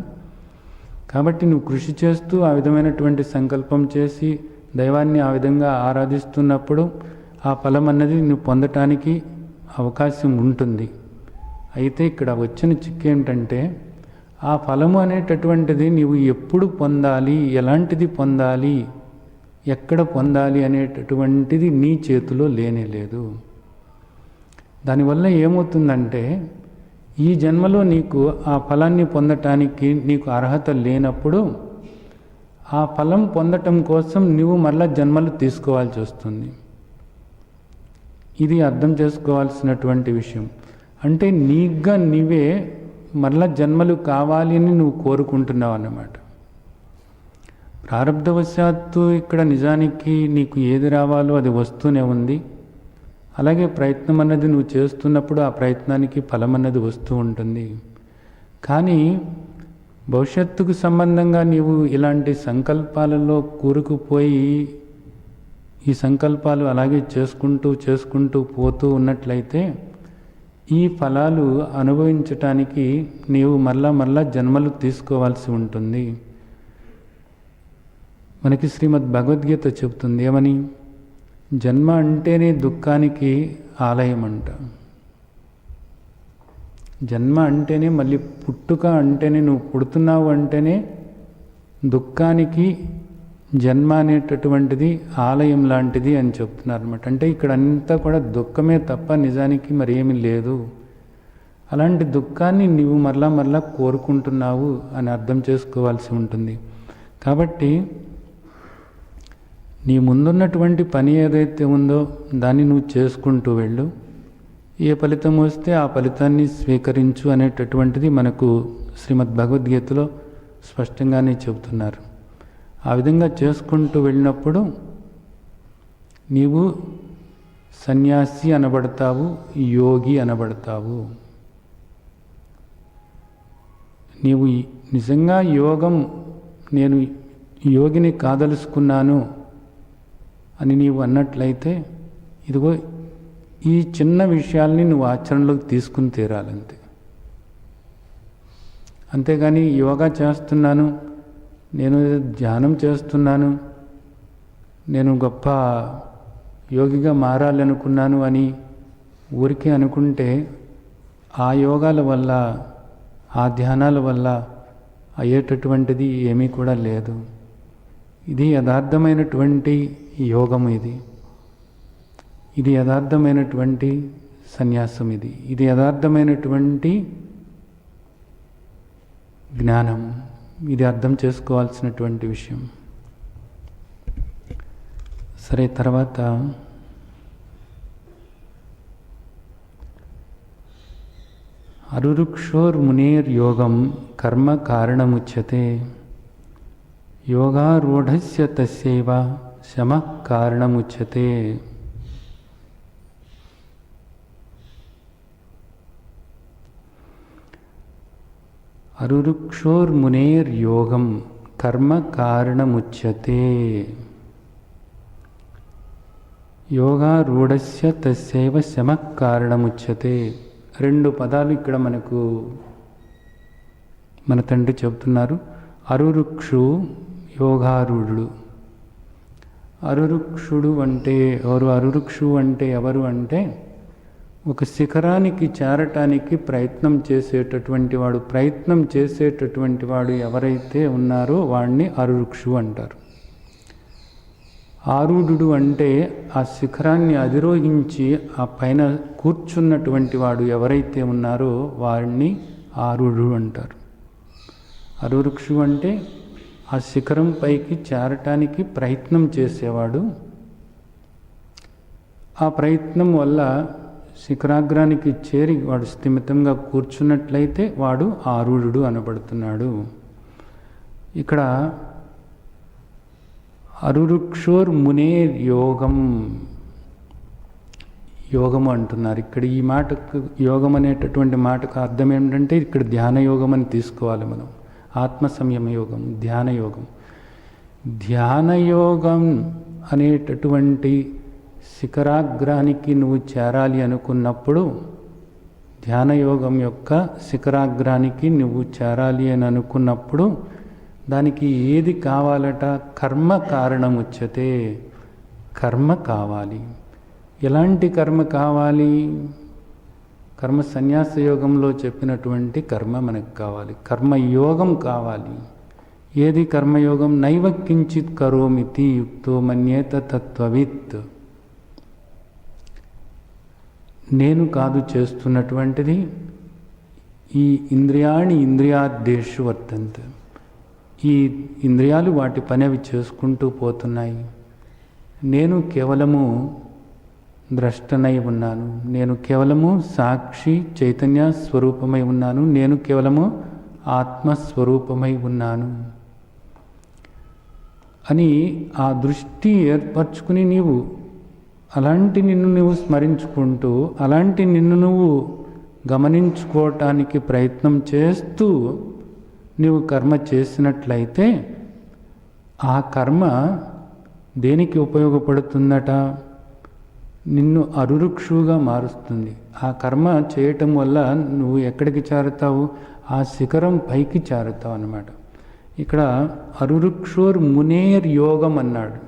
కాబట్టి నువ్వు కృషి చేస్తూ ఆ విధమైనటువంటి సంకల్పం చేసి దైవాన్ని ఆ విధంగా ఆరాధిస్తున్నప్పుడు ఆ ఫలం అన్నది నువ్వు పొందటానికి అవకాశం ఉంటుంది. అయితే ఇక్కడ వచ్చిన చిక్కు ఏమిటంటే, ఆ ఫలము అనేటటువంటిది నీవు ఎప్పుడు పొందాలి, ఎలాంటిది పొందాలి, ఎక్కడ పొందాలి అనేటటువంటిది నీ చేతిలో లేనేలేదు. దానివల్ల ఏమవుతుందంటే, ఈ జన్మలో నీకు ఆ ఫలాన్ని పొందటానికి నీకు అర్హత లేనప్పుడు ఆ ఫలం పొందటం కోసం నువ్వు మళ్ళా జన్మలు తీసుకోవాల్సి వస్తుంది. ఇది అర్థం చేసుకోవాల్సినటువంటి విషయం. అంటే నీగ్గా నీవే మళ్ళా జన్మలు కావాలి అని నువ్వు కోరుకుంటున్నావు అన్నమాట. ప్రారబ్ధవశాత్తు ఇక్కడ నిజానికి నీకు ఏది రావాలో అది వస్తూనే ఉంది. అలాగే ప్రయత్నం అన్నది నువ్వు చేస్తున్నప్పుడు ఆ ప్రయత్నానికి ఫలం అన్నది వస్తూ ఉంటుంది. కానీ భవిష్యత్తుకు సంబంధంగా నీవు ఇలాంటి సంకల్పాలలో కూరుకుపోయి ఈ సంకల్పాలు అలాగే చేసుకుంటూ పోతూ ఉన్నట్లయితే ఈ ఫలాలు అనుభవించటానికి నీవు మళ్ళా జన్మలు తీసుకోవాల్సి ఉంటుంది. మనకి శ్రీమద్ భగవద్గీత చెబుతుంది ఏమని? జన్మ అంటేనే దుఃఖానికి ఆలయం అంట. జన్మ అంటేనే, మళ్ళీ పుట్టుక అంటేనే, నువ్వు పుడుతున్నావు అంటేనే దుఃఖానికి జన్మ అనేటటువంటిది ఆలయం లాంటిది అని చెప్తున్నారు అనమాట. అంటే ఇక్కడ అంతా కూడా దుఃఖమే తప్ప నిజానికి మరి ఏమీ లేదు. అలాంటి దుఃఖాన్ని నీవు మరలా కోరుకుంటున్నావు అని అర్థం చేసుకోవాల్సి ఉంటుంది. కాబట్టి నీ ముందున్నటువంటి పని ఏదైతే ఉందో దాన్ని నువ్వు చేసుకుంటూ వెళ్ళు. ఏ ఫలితం వస్తే ఆ ఫలితాన్ని స్వీకరించు అనేటటువంటిది మనకు శ్రీమద్ భగవద్గీతలో స్పష్టంగానే చెబుతున్నారు. ఆ విధంగా చేసుకుంటూ వెళ్ళినప్పుడు నీవు సన్యాసి అనబడతావు, యోగి అనబడతావు. నీవు నిజంగా నేను యోగిని కాదలుచుకున్నాను అని నీవు అన్నట్లయితే ఇదిగో ఈ చిన్న విషయాల్ని నువ్వు ఆచరణలోకి తీసుకుని తీరాలంతే. అంతేగాని యోగా చేస్తున్నాను, నేను ధ్యానం చేస్తున్నాను, నేను గొప్ప యోగిగా మారాలనుకున్నాను అని ఊరికే అనుకుంటే ఆ యోగాల వల్ల, ఆ ధ్యానాల వల్ల అయ్యేటటువంటిది ఏమీ కూడా లేదు. ఇది యథార్థమైనటువంటి యోగం. ఇది యథార్థమైనటువంటి సన్యాసం. ఇది యథార్థమైనటువంటి జ్ఞానం. ఇది అర్థం చేసుకోవాల్సినటువంటి విషయం. సరే, తర్వాత అరురుక్షోర్మునేర్యోగం కర్మ కారణముచ్యతే, యోగారూఢస్య తస్యైవ శమః కారణముచ్యతే. అరురుక్షోర్మునేర్యోగం కర్మ కారణముచ్యతే, యోగారూఢస్య తస్యైవ శమః కారణముచ్యతే. రెండు పదాలు ఇక్కడ మనకు మన తండ్రి చెబుతున్నారు. అరురుక్షు యోగారూఢుడు. అరురుక్షుడు అంటే ఎవరు? అరురుక్షు అంటే ఎవరు అంటే ఒక శిఖరానికి చేరటానికి ప్రయత్నం చేసేటటువంటి వాడు ఎవరైతే ఉన్నారో వాడిని అరురుక్షు అంటారు. ఆరూఢుడు అంటే ఆ శిఖరాన్ని అధిరోహించి ఆ పైన కూర్చున్నటువంటి వాడు ఎవరైతే ఉన్నారో వాడిని ఆరూఢుడు అంటారు. అరురుక్షు అంటే ఆ శిఖరం పైకి చేరటానికి ప్రయత్నం చేసేవాడు. ఆ ప్రయత్నం వల్ల శిఖరాగ్రానికి చేరి వాడు స్థిమితంగా కూర్చున్నట్లయితే వాడు ఆరూఢుడు అనబడుతున్నాడు. ఇక్కడ అరురుక్షోర్ మునేర్ యోగము అంటున్నారు. ఇక్కడ ఈ మాటకు యోగం అనేటటువంటి మాటకు అర్థం ఏంటంటే ఇక్కడ ధ్యాన యోగం అని తీసుకోవాలి మనం. ఆత్మ సంయమ యోగం, ధ్యాన యోగం. ధ్యాన యోగం అనేటటువంటి శిఖరాగ్రానికి నువ్వు చేరాలి అనుకున్నప్పుడు, ధ్యాన యోగం యొక్క శిఖరాగ్రానికి నువ్వు చేరాలి అని అనుకున్నప్పుడు దానికి ఏది కావాలట? కర్మ కారణముచ్యతే. కర్మ కావాలి. ఎలాంటి కర్మ కావాలి? కర్మ సన్యాస యోగంలో చెప్పినటువంటి కర్మ మనకు కావాలి. కర్మయోగం కావాలి. ఏది కర్మయోగం? నైవ కించిత్ కరోమితి యుక్తో మన్యేత తత్వవిత్. నేను కాదు చేస్తున్నటువంటిది, ఈ ఇంద్రియాణి ఇంద్రియాదేషు వర్తంతే. ఈ ఇంద్రియాలు వాటి పని అవి చేసుకుంటూ పోతున్నాయి. నేను కేవలము ద్రష్టనై ఉన్నాను. నేను కేవలము సాక్షి చైతన్య స్వరూపమై ఉన్నాను. నేను కేవలము ఆత్మస్వరూపమై ఉన్నాను అని ఆ దృష్టి ఏర్పరచుకుని నీవు అలాంటి నిన్ను నువ్వు స్మరించుకుంటూ, అలాంటి నిన్ను నువ్వు గమనించుకోవటానికి ప్రయత్నం చేస్తూ నీవు కర్మ చేసినట్లయితే ఆ కర్మ దేనికి ఉపయోగపడుతుందట? నిన్ను అరురుక్షుగా మారుస్తుంది. ఆ కర్మ చేయటం వల్ల నువ్వు ఎక్కడికి చేరుతావు? ఆ శిఖరం పైకి చేరుతావు అన్నమాట. ఇక్కడ అరురుక్షోర్ మునేర్ యోగం అన్నాడు.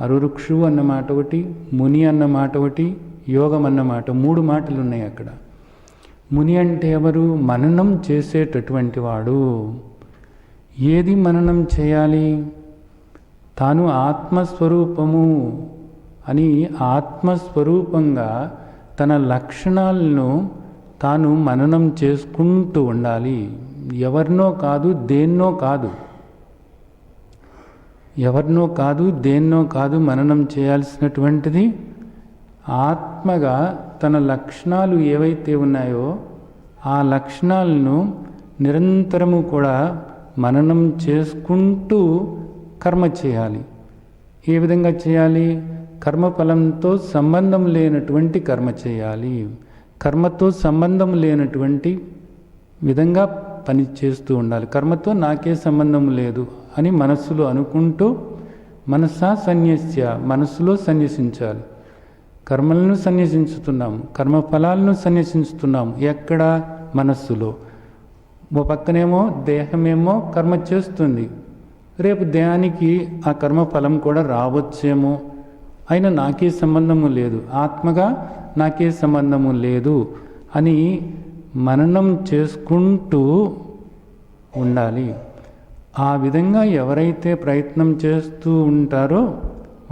అరురుక్షు అన్న మాట ఒకటి, ముని అన్న మాట ఒకటి, యోగం అన్న మాట, 3 మాటలు ఉన్నాయి అక్కడ. ముని అంటే ఎవరు? మననం చేసేటటువంటి వాడు. ఏది మననం చేయాలి? తాను ఆత్మస్వరూపము అని ఆత్మస్వరూపంగా తన లక్షణాలను తాను మననం చేసుకుంటూ ఉండాలి. ఎవరినో కాదు, దేన్నో కాదు. ఎవరినో కాదు, దేన్నో కాదు మననం చేయాల్సినటువంటిది ఆత్మగా తన లక్షణాలు ఏవైతే ఉన్నాయో ఆ లక్షణాలను నిరంతరము కూడా మననం చేసుకుంటూ కర్మ చేయాలి. ఏ విధంగా చేయాలి? కర్మఫలంతో సంబంధం లేనటువంటి కర్మ చేయాలి. కర్మతో సంబంధం లేనటువంటి విధంగా పని చేస్తూ ఉండాలి. కర్మతో నాకే సంబంధం లేదు అని మనస్సులో అనుకుంటూ మనసా సన్యస్య, మనస్సులో సన్యసించాలి. కర్మలను సన్యసించుతున్నాము, కర్మఫలాలను సన్యసించుతున్నాము. ఎక్కడ? మనస్సులో. ఓ పక్కనేమో దేహమేమో కర్మ చేస్తుంది. రేపు దేహానికి ఆ కర్మఫలం కూడా రావచ్చేమో, అయినా నాకే సంబంధము లేదు, ఆత్మగా నాకే సంబంధము లేదు అని మననం చేసుకుంటూ ఉండాలి. ఆ విధంగా ఎవరైతే ప్రయత్నం చేస్తూ ఉంటారో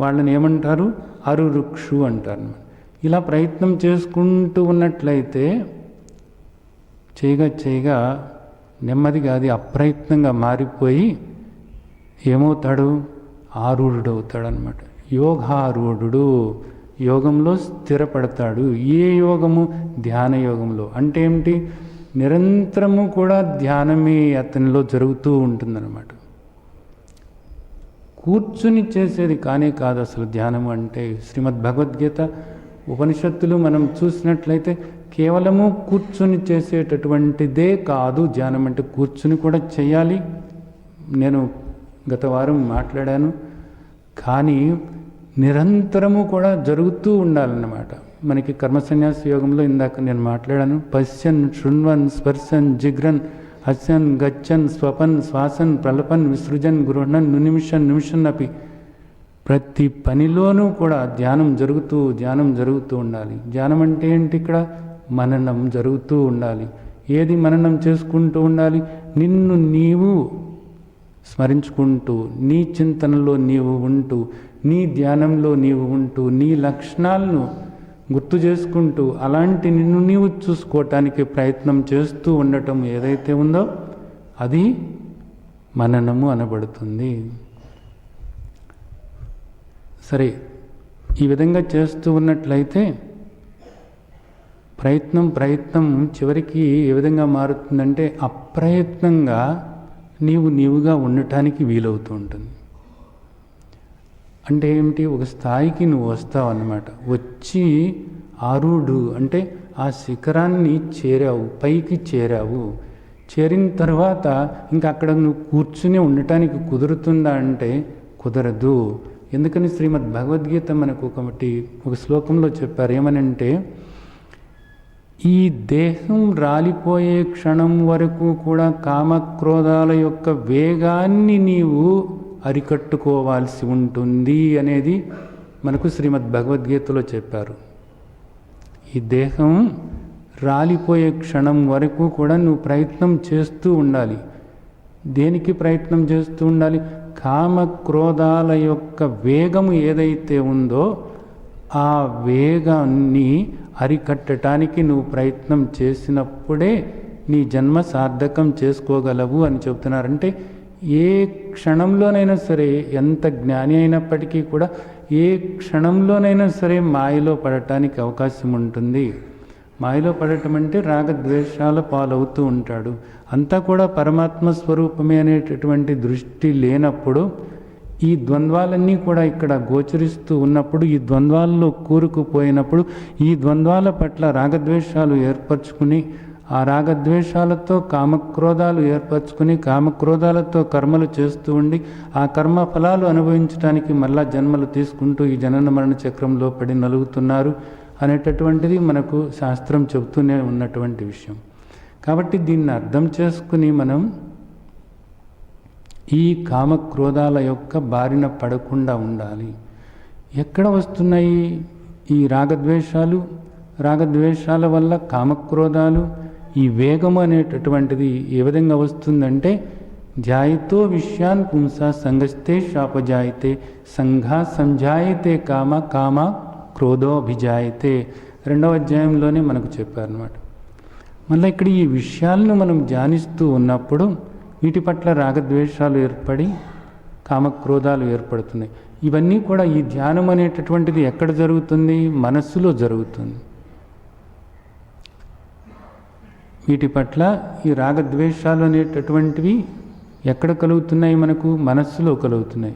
వాళ్ళని ఏమంటారు? అరురుక్షు అంటారు. ఇలా ప్రయత్నం చేసుకుంటూ ఉన్నట్లయితే చేయగా నెమ్మదిగా అది అప్రయత్నంగా మారిపోయి ఏమవుతాడు? ఆరూఢుడు అవుతాడు అన్నమాట. యోగారూఢుడు, యోగంలో స్థిరపడతాడు. ఏ యోగము? ధ్యాన యోగంలో. అంటే ఏమిటి? నిరంతరము కూడా ధ్యానమే అతనిలో జరుగుతూ ఉంటుందన్నమాట. కూర్చుని చేసేది కానే కాదు అసలు ధ్యానము అంటే. శ్రీమద్ భగవద్గీత ఉపనిషత్తులు మనం చూసినట్లయితే కేవలము కూర్చుని చేసేటటువంటిదే కాదు ధ్యానం అంటే. కూర్చుని కూడా చేయాలి. నేను గత వారం మాట్లాడాను. కానీ నిరంతరము కూడా జరుగుతూ ఉండాలన్నమాట. మనకి కర్మ సన్యాస యోగంలో ఇందాక నేను మాట్లాడాను. పశ్యన్ శృణ్వన్ స్పర్శన్ జిగ్రన్ హస్యన్ గచ్చన్ స్వపన్ శ్వాసన్ ప్రలపన్ విసృజన్ గృహణన్ నిమిషన్ అపి ప్రతి పనిలోనూ కూడా ధ్యానం జరుగుతూ ఉండాలి. ధ్యానం అంటే ఏంటి? ఇక్కడ మననం జరుగుతూ ఉండాలి. ఏది మననం చేసుకుంటూ ఉండాలి? నిన్ను నీవు స్మరించుకుంటూ, నీ చింతనలో నీవు ఉంటూ, నీ ధ్యానంలో నీవు ఉంటూ, నీ లక్షణాలను గుర్తు చేసుకుంటూ, అలాంటి నిన్ను నీవు చూసుకోవటానికి ప్రయత్నం చేస్తూ ఉండటం ఏదైతే ఉందో అది మననము అనబడుతుంది. సరే, ఈ విధంగా చేస్తూ ఉన్నట్లయితే ప్రయత్నం చివరికి ఏ విధంగా మారుతుందంటే అప్రయత్నంగా నీవుగా ఉండటానికి వీలవుతూ ఉంటుంది. అంటే ఏమిటి? ఒక స్థాయికి నువ్వు వస్తావు అన్నమాట. వచ్చి ఆరుడు అంటే ఆ శిఖరాన్ని చేరావు, పైకి చేరావు. చేరిన తర్వాత ఇంకా అక్కడ నువ్వు కూర్చుని ఉండటానికి కుదురుతుందా అంటే కుదరదు. ఎందుకని శ్రీమద్ భగవద్గీత మనకు ఒక శ్లోకంలో చెప్పారు. ఏమనంటే, ఈ దేహం రాలిపోయే క్షణం వరకు కూడా కామక్రోధాల యొక్క వేగాన్ని నీవు అరికట్టుకోవాల్సి ఉంటుంది అనేది మనకు శ్రీమద్ భగవద్గీతలో చెప్పారు. ఈ దేహం రాలిపోయే క్షణం వరకు కూడా నువ్వు ప్రయత్నం చేస్తూ ఉండాలి. దేనికి ప్రయత్నం చేస్తూ ఉండాలి? కామక్రోధాల యొక్క వేగము ఏదైతే ఉందో ఆ వేగాన్ని అరికట్టడానికి నువ్వు ప్రయత్నం చేసినప్పుడే నీ జన్మ సార్థకం చేసుకోగలవు అని చెబుతున్నారంటే ఏ క్షణంలోనైనా సరే, ఎంత జ్ఞాని అయినప్పటికీ కూడా ఏ క్షణంలోనైనా సరే మాయలో పడటానికి అవకాశం ఉంటుంది. మాయలో పడటం అంటే రాగద్వేషాల పాలవుతూ ఉంటాడు. అంతా కూడా పరమాత్మ స్వరూపమే అనేటటువంటి దృష్టి లేనప్పుడు, ఈ ద్వంద్వాలన్నీ కూడా ఇక్కడ గోచరిస్తూ ఉన్నప్పుడు, ఈ ద్వంద్వాల్లో కూరుకుపోయినప్పుడు, ఈ ద్వంద్వాల పట్ల రాగద్వేషాలు ఏర్పరచుకుని, ఆ రాగద్వేషాలతో కామక్రోధాలు ఏర్పరచుకుని, కామక్రోధాలతో కర్మలు చేస్తూ ఉండి, ఆ కర్మ ఫలాలు అనుభవించడానికి మళ్ళా జన్మలు తీసుకుంటూ ఈ జనన మరణ చక్రంలో పడి నలుగుతున్నారు అనేటటువంటిది మనకు శాస్త్రం చెబుతూనే ఉన్నటువంటి విషయం. కాబట్టి దీన్ని అర్థం చేసుకుని మనం ఈ కామక్రోధాల యొక్క బారిన పడకుండా ఉండాలి. ఎక్కడ వస్తున్నాయి ఈ రాగద్వేషాలు? రాగద్వేషాల వల్ల కామక్రోధాలు, ఈ వేగము అనేటటువంటిది ఏ విధంగా వస్తుందంటే, ధ్యాయితో విషయాన్ పుంసా సంగస్తే శాపజాయితే సంఘా సంజాయితే కామ కామ క్రోధోభిజాయితే 2వ అధ్యాయంలోనే మనకు చెప్పారన్నమాట. మళ్ళీ ఇక్కడ ఈ విషయాలను మనం ధ్యానిస్తూ ఉన్నప్పుడు వీటి పట్ల రాగద్వేషాలు ఏర్పడి కామక్రోధాలు ఏర్పడుతున్నాయి. ఇవన్నీ కూడా ఈ ధ్యానం అనేటటువంటిది ఎక్కడ జరుగుతుంది? మనస్సులో జరుగుతుంది. వీటి పట్ల ఈ రాగద్వేషాలు అనేటటువంటివి ఎక్కడ కలుగుతున్నాయి? మనకు మనస్సులో కలుగుతున్నాయి.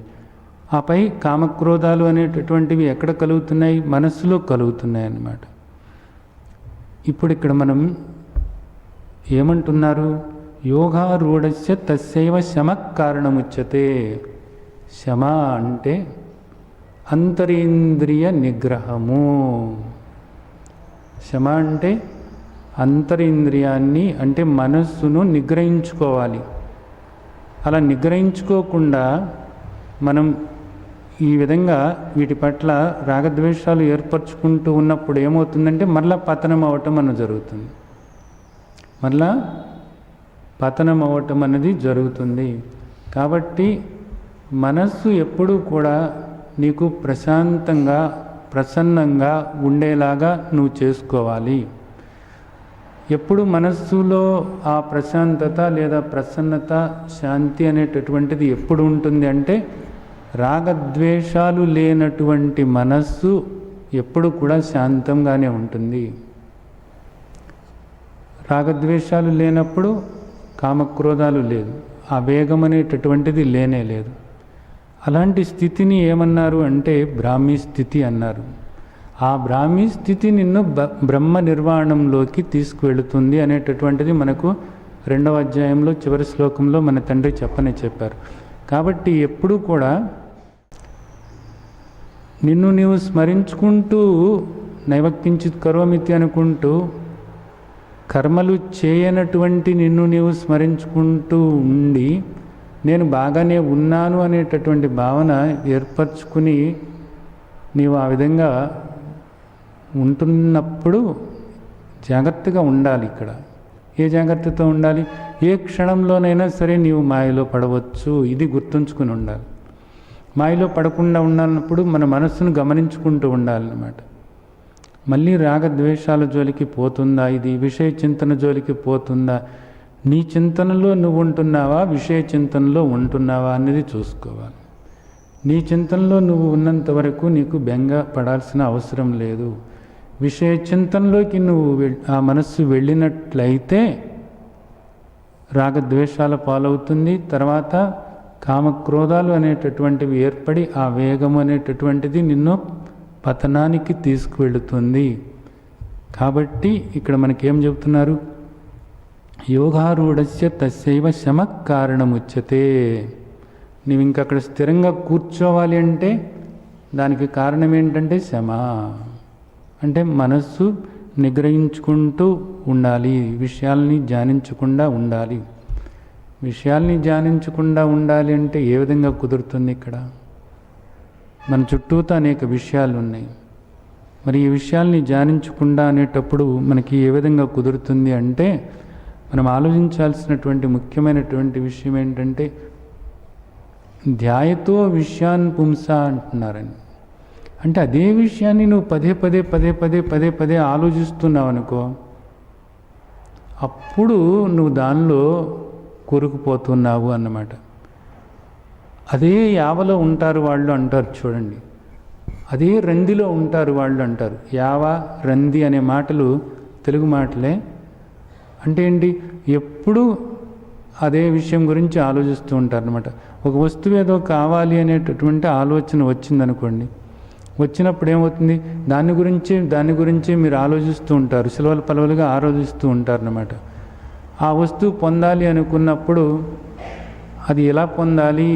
ఆపై కామక్రోధాలు అనేటటువంటివి ఎక్కడ కలుగుతున్నాయి? మనస్సులో కలుగుతున్నాయి అన్నమాట. ఇప్పుడు ఇక్కడ మనం ఏమంటున్నారు? యోగారూఢస్య తస్యైవ శమ కారణముచ్యతే. శమ అంటే అంతరేంద్రియ నిగ్రహము. శమ అంటే అంతరింద్రియాన్ని, అంటే మనస్సును నిగ్రహించుకోవాలి. అలా నిగ్రహించుకోకుండా మనం ఈ విధంగా వీటి పట్ల రాగద్వేషాలు ఏర్పరచుకుంటూ ఉన్నప్పుడు ఏమవుతుందంటే మళ్ళా పతనం అవ్వటం అన్నది జరుగుతుంది. మళ్ళా పతనం అవ్వటం అనేది జరుగుతుంది. కాబట్టి మనస్సు ఎప్పుడూ కూడా నీకు ప్రశాంతంగా ప్రసన్నంగా ఉండేలాగా నువ్వు చేసుకోవాలి. ఎప్పుడు మనస్సులో ఆ ప్రశాంతత లేదా ప్రసన్నత, శాంతి అనేటటువంటిది ఎప్పుడు ఉంటుంది అంటే, రాగద్వేషాలు లేనటువంటి మనస్సు ఎప్పుడు కూడా శాంతంగానే ఉంటుంది. రాగద్వేషాలు లేనప్పుడు కామక్రోధాలు లేదు, ఆ వేగం అనేటటువంటిది లేనే లేదు. అలాంటి స్థితిని ఏమన్నారు అంటే బ్రాహ్మీ స్థితి అన్నారు. ఆ బ్రాహ్మీ స్థితి నిన్ను బ్రహ్మ నిర్వాణంలోకి తీసుకువెళుతుంది అనేటటువంటిది మనకు 2వ అధ్యాయంలో చివరి శ్లోకంలో మన తండ్రి చెప్పారు. కాబట్టి ఎప్పుడూ కూడా నిన్ను నీవు స్మరించుకుంటూ నైవక్కించిత్ కరోమితి అనుకుంటూ కర్మలు చేయనటువంటి నిన్ను నీవు స్మరించుకుంటూ ఉండి నేను బాగానే ఉన్నాను అనేటటువంటి భావన ఏర్పరచుకుని నీవు ఆ విధంగా ఉంటున్నప్పుడు జాగ్రత్తగా ఉండాలి. ఇక్కడ ఏ జాగ్రత్తతో ఉండాలి? ఏ క్షణంలోనైనా సరే నీవు మాయలో పడవచ్చు, ఇది గుర్తుంచుకుని ఉండాలి. మాయలో పడకుండా ఉండాలన్నప్పుడు మన మనస్సును గమనించుకుంటూ ఉండాలన్నమాట. మళ్ళీ రాగద్వేషాల జోలికి పోతుందా, ఇది విషయ చింతన జోలికి పోతుందా, నీ చింతనలో నువ్వు ఉంటున్నావా, విషయ చింతనలో ఉంటున్నావా అనేది చూసుకోవాలి. నీ చింతనలో నువ్వు ఉన్నంత వరకు నీకు బెంగ పడాల్సిన అవసరం లేదు. విషయ చింతనలోకి నువ్వు ఆ మనస్సు వెళ్ళినట్లయితే రాగద్వేషాల పాలవుతుంది. తర్వాత కామక్రోధాలు అనేటటువంటివి ఏర్పడి ఆ వేగం అనేటటువంటిది నిన్ను పతనానికి తీసుకువెళుతుంది. కాబట్టి ఇక్కడ మనకేం చెబుతున్నారు? యోగారూఢస్య తస్యైవ శమ కారణముచ్యతే. నీవు ఇంకక్కడ స్థిరంగా కూర్చోవాలి అంటే దానికి కారణం ఏంటంటే శమ, అంటే మనస్సు నిగ్రహించుకుంటూ ఉండాలి, విషయాల్ని ధ్యానించకుండా ఉండాలి. విషయాల్ని ధ్యానించకుండా ఉండాలి అంటే ఏ విధంగా కుదురుతుంది? ఇక్కడ మన చుట్టూతో అనేక విషయాలు ఉన్నాయి. మరి ఈ విషయాల్ని ధ్యానించకుండా అనేటప్పుడు మనకి ఏ విధంగా కుదురుతుంది అంటే మనం ఆలోచించాల్సినటువంటి ముఖ్యమైనటువంటి విషయం ఏంటంటే ధ్యాయతో విషయాన్ పుంస అంటున్నారని. అంటే అదే విషయాన్ని నువ్వు పదే పదే ఆలోచిస్తున్నావు అనుకో, అప్పుడు నువ్వు దానిలో కూరుకుపోతున్నావు అన్నమాట. అదే యావలో ఉంటారు వాళ్ళు అంటారు చూడండి, అదే రందిలో ఉంటారు వాళ్ళు అంటారు. యావ రంది అనే మాటలు తెలుగు మాటలే. అంటే ఏంటి? ఎప్పుడూ అదే విషయం గురించి ఆలోచిస్తూ ఉంటారు అనమాట. ఒక వస్తువు ఏదో కావాలి అనేటటువంటి ఆలోచన వచ్చిందనుకోండి, వచ్చినప్పుడు ఏమవుతుంది? దాని గురించి మీరు ఆలోచిస్తూ ఉంటారు, సిలవలు పలవలుగా ఆలోచిస్తూ ఉంటారు అన్నమాట. ఆ వస్తువు పొందాలి అనుకున్నప్పుడు అది ఎలా పొందాలి,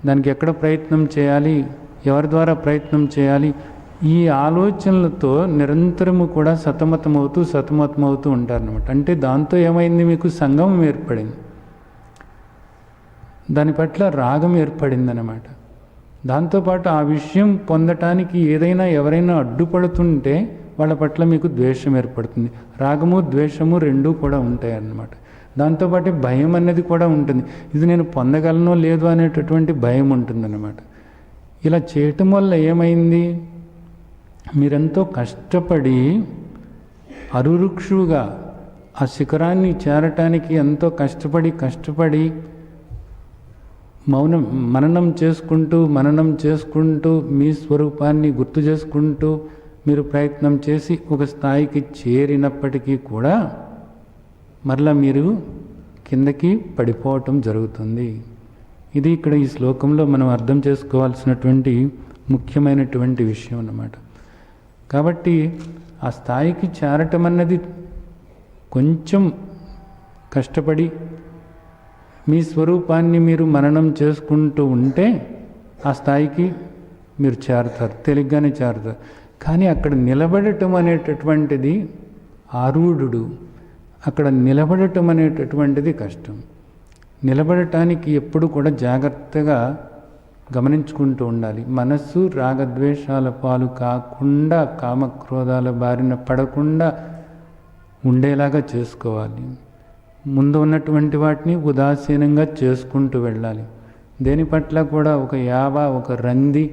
దానికి ఎక్కడ ప్రయత్నం చేయాలి, ఎవరి ద్వారా ప్రయత్నం చేయాలి, ఈ ఆలోచనలతో నిరంతరము కూడా సతమతమవుతూ ఉంటారనమాట. అంటే దాంతో ఏమైంది? మీకు సంగమం ఏర్పడింది, దాని పట్ల రాగం ఏర్పడిందనమాట. దాంతోపాటు ఆ విషయం పొందటానికి ఎవరైనా అడ్డుపడుతుంటే వాళ్ళ పట్ల మీకు ద్వేషం ఏర్పడుతుంది. రాగము ద్వేషము రెండూ కూడా ఉంటాయి అన్నమాట. దాంతోపాటు భయం అనేది కూడా ఉంటుంది. ఇది నేను పొందగలనో లేదో అనేటటువంటి భయం ఉంటుందన్నమాట. ఇలా చేయటం వల్ల ఏమైంది? మీరెంతో కష్టపడి అరురుక్షువుగా ఆ శిఖరాన్ని చేరటానికి ఎంతో కష్టపడి మననం చేసుకుంటూ మీ స్వరూపాన్ని గుర్తు చేసుకుంటూ మీరు ప్రయత్నం చేసి ఒక స్థాయికి చేరినప్పటికీ కూడా మరలా మీరు కిందకి పడిపోవటం జరుగుతుంది. ఇది ఇక్కడ ఈ శ్లోకంలో మనం అర్థం చేసుకోవాల్సినటువంటి ముఖ్యమైనటువంటి విషయం అన్నమాట. కాబట్టి ఆ స్థాయికి చేరటం అన్నది కొంచెం కష్టపడి మీ స్వరూపాన్ని మీరు మననం చేసుకుంటూ ఉంటే ఆ స్థాయికి మీరు చేరతారు, తేలిగ్గానే చేరతారు. కానీ అక్కడ నిలబడటం అనేటటువంటిది ఆరూఢుడు, అక్కడ నిలబడటం అనేటటువంటిది కష్టం. నిలబడటానికి ఎప్పుడు కూడా జాగ్రత్తగా గమనించుకుంటూ ఉండాలి. మనస్సు రాగద్వేషాల పాలు కాకుండా, కామక్రోధాల బారిన పడకుండా ఉండేలాగా చేసుకోవాలి. ముందు ఉన్నటువంటి వాటిని ఉదాసీనంగా చేసుకుంటూ వెళ్ళాలి. దేని పట్ల కూడా ఒక ఒక రంది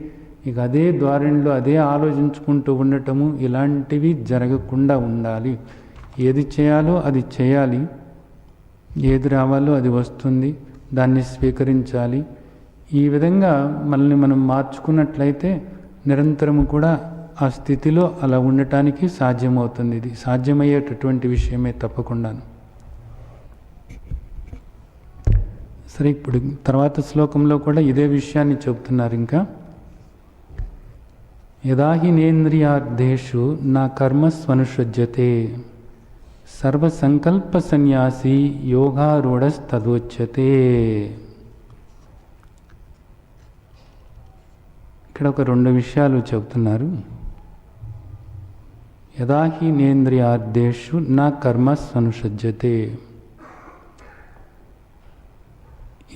ఇక అదే ద్వారంలో అదే ఆలోచించుకుంటూ ఉండటము, ఇలాంటివి జరగకుండా ఉండాలి. ఏది చేయాలో అది చేయాలి, ఏది రావాలో అది వస్తుంది, దాన్ని స్వీకరించాలి. ఈ విధంగా మనల్ని మనం మార్చుకున్నట్లయితే నిరంతరము కూడా ఆ స్థితిలో అలా ఉండటానికి సాధ్యమవుతుంది. ఇది సాధ్యమయ్యేటటువంటి విషయమే తప్పకుండాను. సరే, ఇప్పుడు తర్వాత శ్లోకంలో కూడా ఇదే విషయాన్ని చెబుతున్నారు. ఇంకా యదాహినేంద్రియార్థేషు నా కర్మస్వనుషజ్యతే సర్వసంకల్ప సన్యాసి యోగారూఢస్తదోచ్యతే. ఇక్కడ ఒక రెండు విషయాలు చెబుతున్నారు. యదా హి నేంద్రియార్థేషు నా కర్మ అనుషజ్యతే.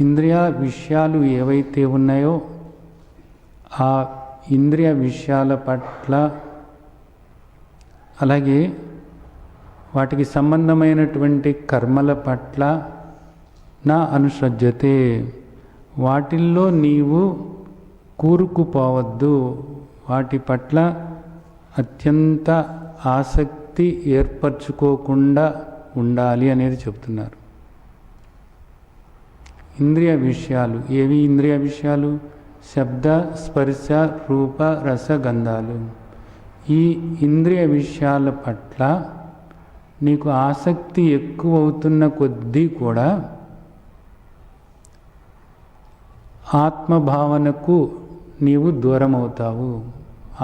ఇంద్రియ విషయాలు ఏవైతే ఉన్నాయో ఆ ఇంద్రియ విషయాల పట్ల, అలాగే వాటికి సంబంధమైనటువంటి కర్మల పట్ల నా అనుషజ్యతే, వాటిల్లో నీవు కూరుకుపోవద్దు, వాటి పట్ల అత్యంత ఆసక్తి ఏర్పరచుకోకుండా ఉండాలి అనేది చెప్తున్నారు. ఇంద్రియ విషయాలు ఏవి? ఇంద్రియ విషయాలు శబ్ద, స్పర్శ, రూప, రస, గంధాలు. ఈ ఇంద్రియ విషయాల పట్ల నీకు ఆసక్తి ఎక్కువ అవుతున్న కొద్దీ కూడా ఆత్మభావనకు నీవు దూరం అవుతావు.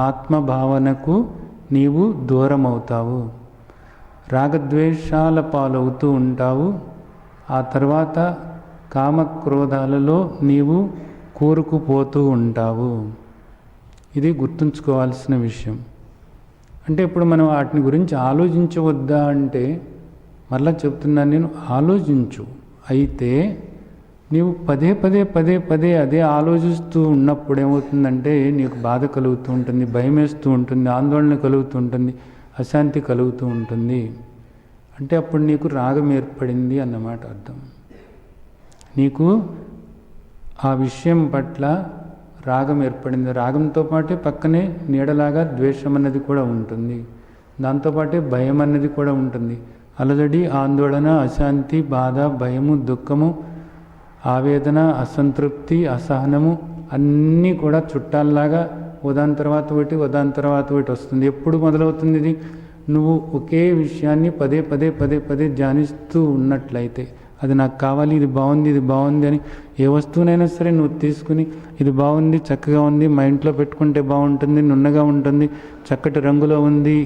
ఆత్మభావనకు నీవు దూరం అవుతావు. రాగద్వేషాల పాలవుతూ ఉంటావు. ఆ తర్వాత కామక్రోధాలలో నీవు కూరుకుపోతూ ఉంటావు. ఇది గుర్తుంచుకోవాల్సిన విషయం. అంటే ఇప్పుడు మనం వాటిని గురించి ఆలోచించవద్దా అంటే, మరలా చెప్తున్నాను నేను, ఆలోచించు. అయితే నీవు పదే పదే పదే పదే అదే ఆలోచిస్తూ ఉన్నప్పుడు ఏమవుతుందంటే నీకు బాధ కలుగుతూ ఉంటుంది, భయం వేస్తూ ఉంటుంది, ఆందోళన కలుగుతూ ఉంటుంది, అశాంతి కలుగుతూ ఉంటుంది. అంటే అప్పుడు నీకు రాగం ఏర్పడింది అన్నమాట అర్థం. నీకు ఆ విషయం పట్ల రాగం ఏర్పడింది. రాగంతో పాటే పక్కనే నీడలాగా ద్వేషం అన్నది కూడా ఉంటుంది. దాంతోపాటే భయం అన్నది కూడా ఉంటుంది. అలజడి, ఆందోళన, అశాంతి, బాధ, భయము, దుఃఖము, ఆవేదన, అసంతృప్తి, అసహనము అన్నీ కూడా చుట్టాల్లాగా ఉదాని తర్వాత ఒకటి ఉదాని తర్వాత ఒకటి వస్తుంది. ఎప్పుడు మొదలవుతుంది ఇది? నువ్వు ఒకే విషయాన్ని పదే పదే పదే పదే ధ్యానిస్తూ ఉన్నట్లయితే, అది నాకు కావాలి, ఇది బాగుంది, ఇది బాగుంది అని ఏ వస్తువునైనా సరే నువ్వు తీసుకుని ఇది బాగుంది, చక్కగా ఉంది, మా ఇంట్లో పెట్టుకుంటే బాగుంటుంది, నున్నగా ఉంటుంది, చక్కటి రంగులో ఉంది,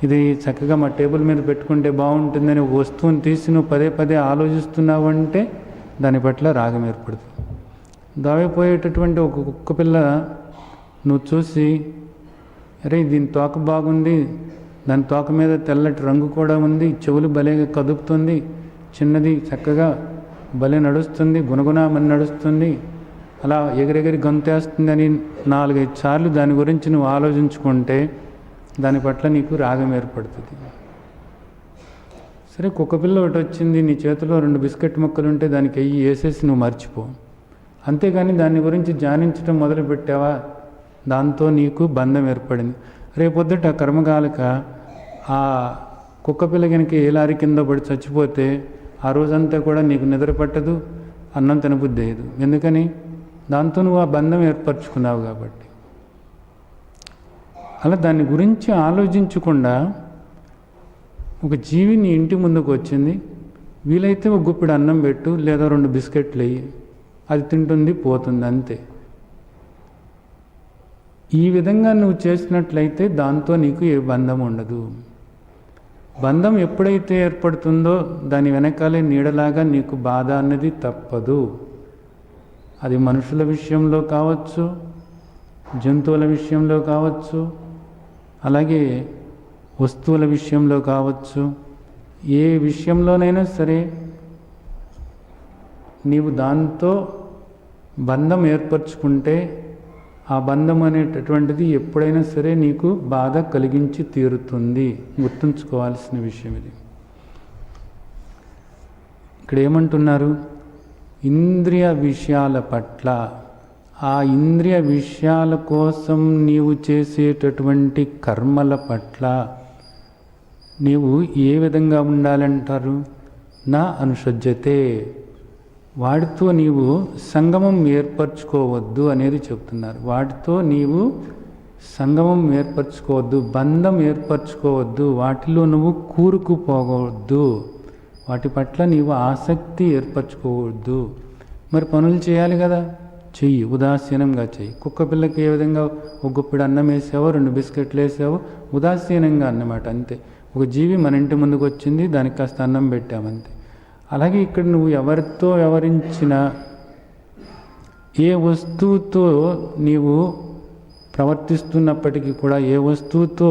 ఇది చక్కగా మా టేబుల్ మీద పెట్టుకుంటే బాగుంటుంది అని ఒక వస్తువుని తీసి నువ్వు పదే పదే ఆలోచిస్తున్నావు అంటే దాని పట్ల రాగం ఏర్పడుతుంది. దావిపోయేటటువంటి ఒక కుక్క పిల్ల నువ్వు చూసి, అరే దీని తోక బాగుంది, దాని తోక మీద తెల్లటి రంగు కూడా ఉంది, చెవులు భలేగా కదుపుతుంది, చిన్నది చక్కగా భలే నడుస్తుంది, గుణగుణమని నడుస్తుంది, అలా ఎగిరెగిరి గొంతేస్తుంది అని 4-5 సార్లు దాని గురించి నువ్వు ఆలోచించుకుంటే దాని పట్ల నీకు రాగం ఏర్పడుతుంది. సరే, కుక్కపిల్ల ఒకటి వచ్చింది, నీ చేతిలో 2 బిస్కెట్ ముక్కలు ఉంటే దానికి అయ్యి వేసేసి నువ్వు మర్చిపో. అంతేగాని దాని గురించి ధ్యానించడం మొదలుపెట్టావా, దాంతో నీకు బంధం ఏర్పడింది. రేపొద్దుట కర్మకాలక ఆ కుక్కపిల్ల కనుక ఏ లారీ కింద పడి చచ్చిపోతే ఆ రోజంతా కూడా నీకు నిద్ర పట్టదు, అన్నం తినబుద్ధి అయ్యదు. ఎందుకని? దాంతో నువ్వు ఆ బంధం ఏర్పరచుకున్నావు కాబట్టి. అలా దాని గురించి ఆలోచించకుండా ఒక జీవి నీ ఇంటి ముందుకు వచ్చింది, వీలైతే ఒక గుప్పిడి అన్నం పెట్టు, లేదా 2 బిస్కెట్లు వేయి, అది తింటుంది, పోతుంది, అంతే. ఈ విధంగా నువ్వు చేసినట్లయితే దాంతో నీకు ఏ బంధం ఉండదు. బంధం ఎప్పుడైతే ఏర్పడుతుందో దాని వెనకాలే నీడలాగా నీకు బాధ అన్నది తప్పదు. అది మనుషుల విషయంలో కావచ్చు, జంతువుల విషయంలో కావచ్చు, అలాగే వస్తువుల విషయంలో కావచ్చు, ఏ విషయంలోనైనా సరే నీవు దాంతో బంధం ఏర్పరచుకుంటే ఆ బంధం అనేటటువంటిది ఎప్పుడైనా సరే నీకు బాధ కలిగించి తీరుతుంది. గుర్తుంచుకోవాల్సిన విషయం ఇది. ఇక్కడ ఏమంటున్నారు? ఇంద్రియ విషయాల పట్ల, ఆ ఇంద్రియ విషయాల కోసం నీవు చేసేటటువంటి కర్మల పట్ల నీవు ఏ విధంగా ఉండాలంటారు? నా అనుషజ్యతే, వాటితో నీవు సంగమం ఏర్పరచుకోవద్దు అనేది చెప్తున్నారు. వాటితో నీవు సంగమం ఏర్పరచుకోవద్దు, బంధం ఏర్పరచుకోవద్దు, వాటిలో నువ్వు కూరుకుపోవద్దు, వాటి పట్ల నీవు ఆసక్తి ఏర్పరచుకోవద్దు. మరి పనులు చేయాలి కదా, చెయ్యి, ఉదాసీనంగా చెయ్యి. కుక్క పిల్లకి ఏ విధంగా ఒక గుప్పిడి అన్నం వేసావో, 2 బిస్కెట్లు వేసావో, ఉదాసీనంగా అన్నమాట, అంతే. ఒక జీవి మన ఇంటి ముందుకు వచ్చింది, దానికి కాస్త అన్నం పెట్టామంతే. అలాగే ఇక్కడ నువ్వు ఎవరితో వ్యవహరించిన, ఏ వస్తువుతో నీవు ప్రవర్తిస్తున్నప్పటికీ కూడా, ఏ వస్తువుతో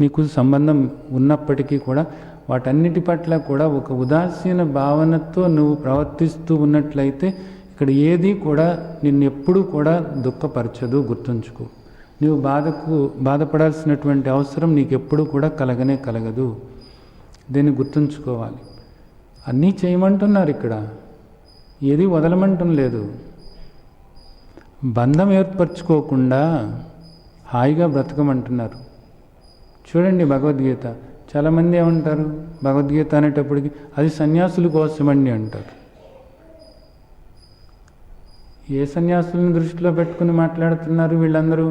నీకు సంబంధం ఉన్నప్పటికీ కూడా వాటన్నిటి పట్ల కూడా ఒక ఉదాసీన భావనతో నువ్వు ప్రవర్తిస్తూ ఉన్నట్లయితే ఇక్కడ ఏది కూడా నిన్నెప్పుడూ కూడా దుఃఖపరచదు. గుర్తుంచుకో. నువ్వు బాధపడాల్సినటువంటి అవసరం నీకు ఎప్పుడూ కూడా కలగదు. దీన్ని గుర్తుంచుకోవాలి. అన్నీ చేయమంటున్నారు ఇక్కడ, ఏది వదలమంటం లేదు. బంధం ఏర్పరచుకోకుండా హాయిగా బ్రతకమంటున్నారు. చూడండి భగవద్గీత. చాలామంది ఏమంటారు భగవద్గీత అనేటప్పటికి అది సన్యాసుల కోసమండి అంటారు. ఏ సన్యాసులను దృష్టిలో పెట్టుకుని మాట్లాడుతున్నారు వీళ్ళందరూ?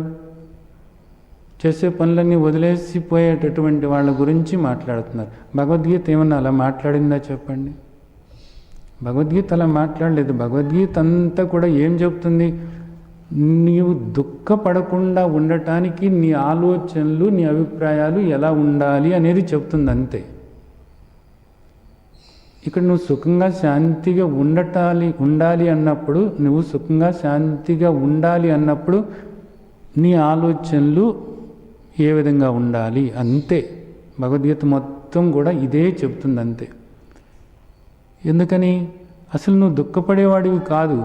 చేసే పనులన్నీ వదిలేసిపోయేటటువంటి వాళ్ళ గురించి మాట్లాడుతున్నారు. భగవద్గీత ఏమన్నా అలా మాట్లాడిందా చెప్పండి? భగవద్గీత అలా మాట్లాడలేదు. భగవద్గీత అంతా కూడా ఏం చెప్తుంది? నీవు దుఃఖపడకుండా ఉండటానికి నీ ఆలోచనలు, నీ అభిప్రాయాలు ఎలా ఉండాలి అనేది చెప్తుంది అంతే. ఇక్కడ నువ్వు సుఖంగా శాంతిగా ఉండాలి అన్నప్పుడు, నువ్వు సుఖంగా శాంతిగా ఉండాలి అన్నప్పుడు నీ ఆలోచనలు ఏ విధంగా ఉండాలి అంతే. భగవద్గీత మొత్తం కూడా ఇదే చెప్తుంది అంతే. ఎందుకని? అసలు నువ్వు దుఃఖపడేవాడివి కాదు.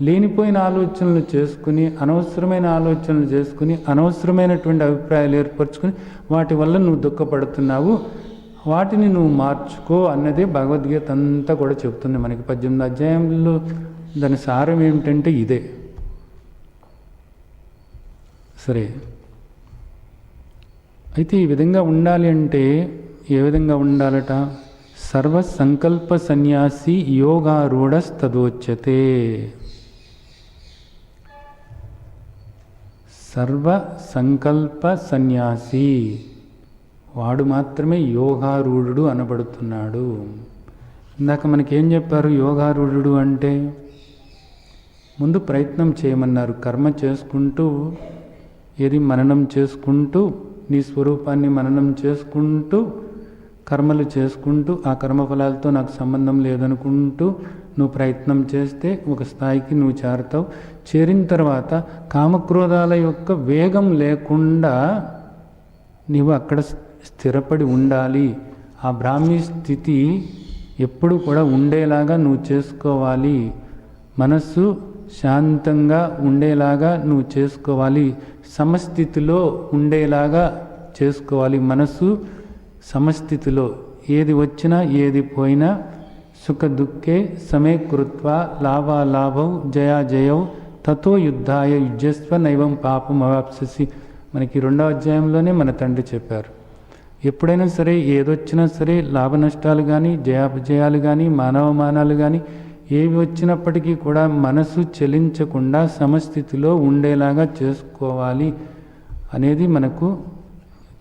లేనిపోయిన ఆలోచనలు చేసుకుని, అనవసరమైన ఆలోచనలు చేసుకుని, అనవసరమైనటువంటి అభిప్రాయాలు ఏర్పరచుకుని వాటి వల్ల నువ్వు దుఃఖపడుతున్నావు. వాటిని నువ్వు మార్చుకో అన్నదే భగవద్గీత అంతా కూడా చెప్తుంది మనకి. 18 అధ్యాయంలో దాని సారం ఏమిటంటే ఇదే. సరే, అయితే ఈ విధంగా ఉండాలి అంటే ఏ విధంగా ఉండాలట? సర్వ సంకల్ప సన్యాసి యోగారూఢస్తదోచ్యతే. సర్వ సంకల్ప సన్యాసి వాడు మాత్రమే యోగారూఢుడు అనబడుతున్నాడు. ఇందాక మనకేం చెప్పారు? యోగారూఢుడు అంటే ముందు ప్రయత్నం చేయమన్నారు. కర్మ చేసుకుంటూ, ఏది మననం చేసుకుంటూ, నీ స్వరూపాన్ని మననం చేసుకుంటూ, కర్మలు చేసుకుంటూ, ఆ కర్మఫలాలతో నాకు సంబంధం లేదనుకుంటూ నువ్వు ప్రయత్నం చేస్తే ఒక స్థాయికి నువ్వు చేరతావు. చేరిన తర్వాత కామక్రోధాల యొక్క వేగం లేకుండా నీవు అక్కడ స్థిరపడి ఉండాలి. ఆ బ్రాహ్మీ స్థితి ఎప్పుడు కూడా ఉండేలాగా నువ్వు చేసుకోవాలి. మనస్సు శాంతంగా ఉండేలాగా నువ్వు చేసుకోవాలి. సమస్థితిలో ఉండేలాగా చేసుకోవాలి. మనస్సు సమస్థితిలో, ఏది వచ్చినా ఏది పోయినా సుఖ దుఃఖే సమే కృత్వా లాభాలాభౌ జయాజయౌ తతో యుద్ధాయ యుజ్యస్వ నైవం పాపం అవాప్స్యసి. మనకి 2వ అధ్యాయంలోనే మన తండ్రి చెప్పారు. ఎప్పుడైనా సరే, ఏదొచ్చినా సరే, లాభ నష్టాలు కానీ, జయాపజయాలు కానీ, మానవమానాలు కానీ ఏవి వచ్చినప్పటికీ కూడా మనసు చలించకుండా సమస్థితిలో ఉండేలాగా చేసుకోవాలి అనేది మనకు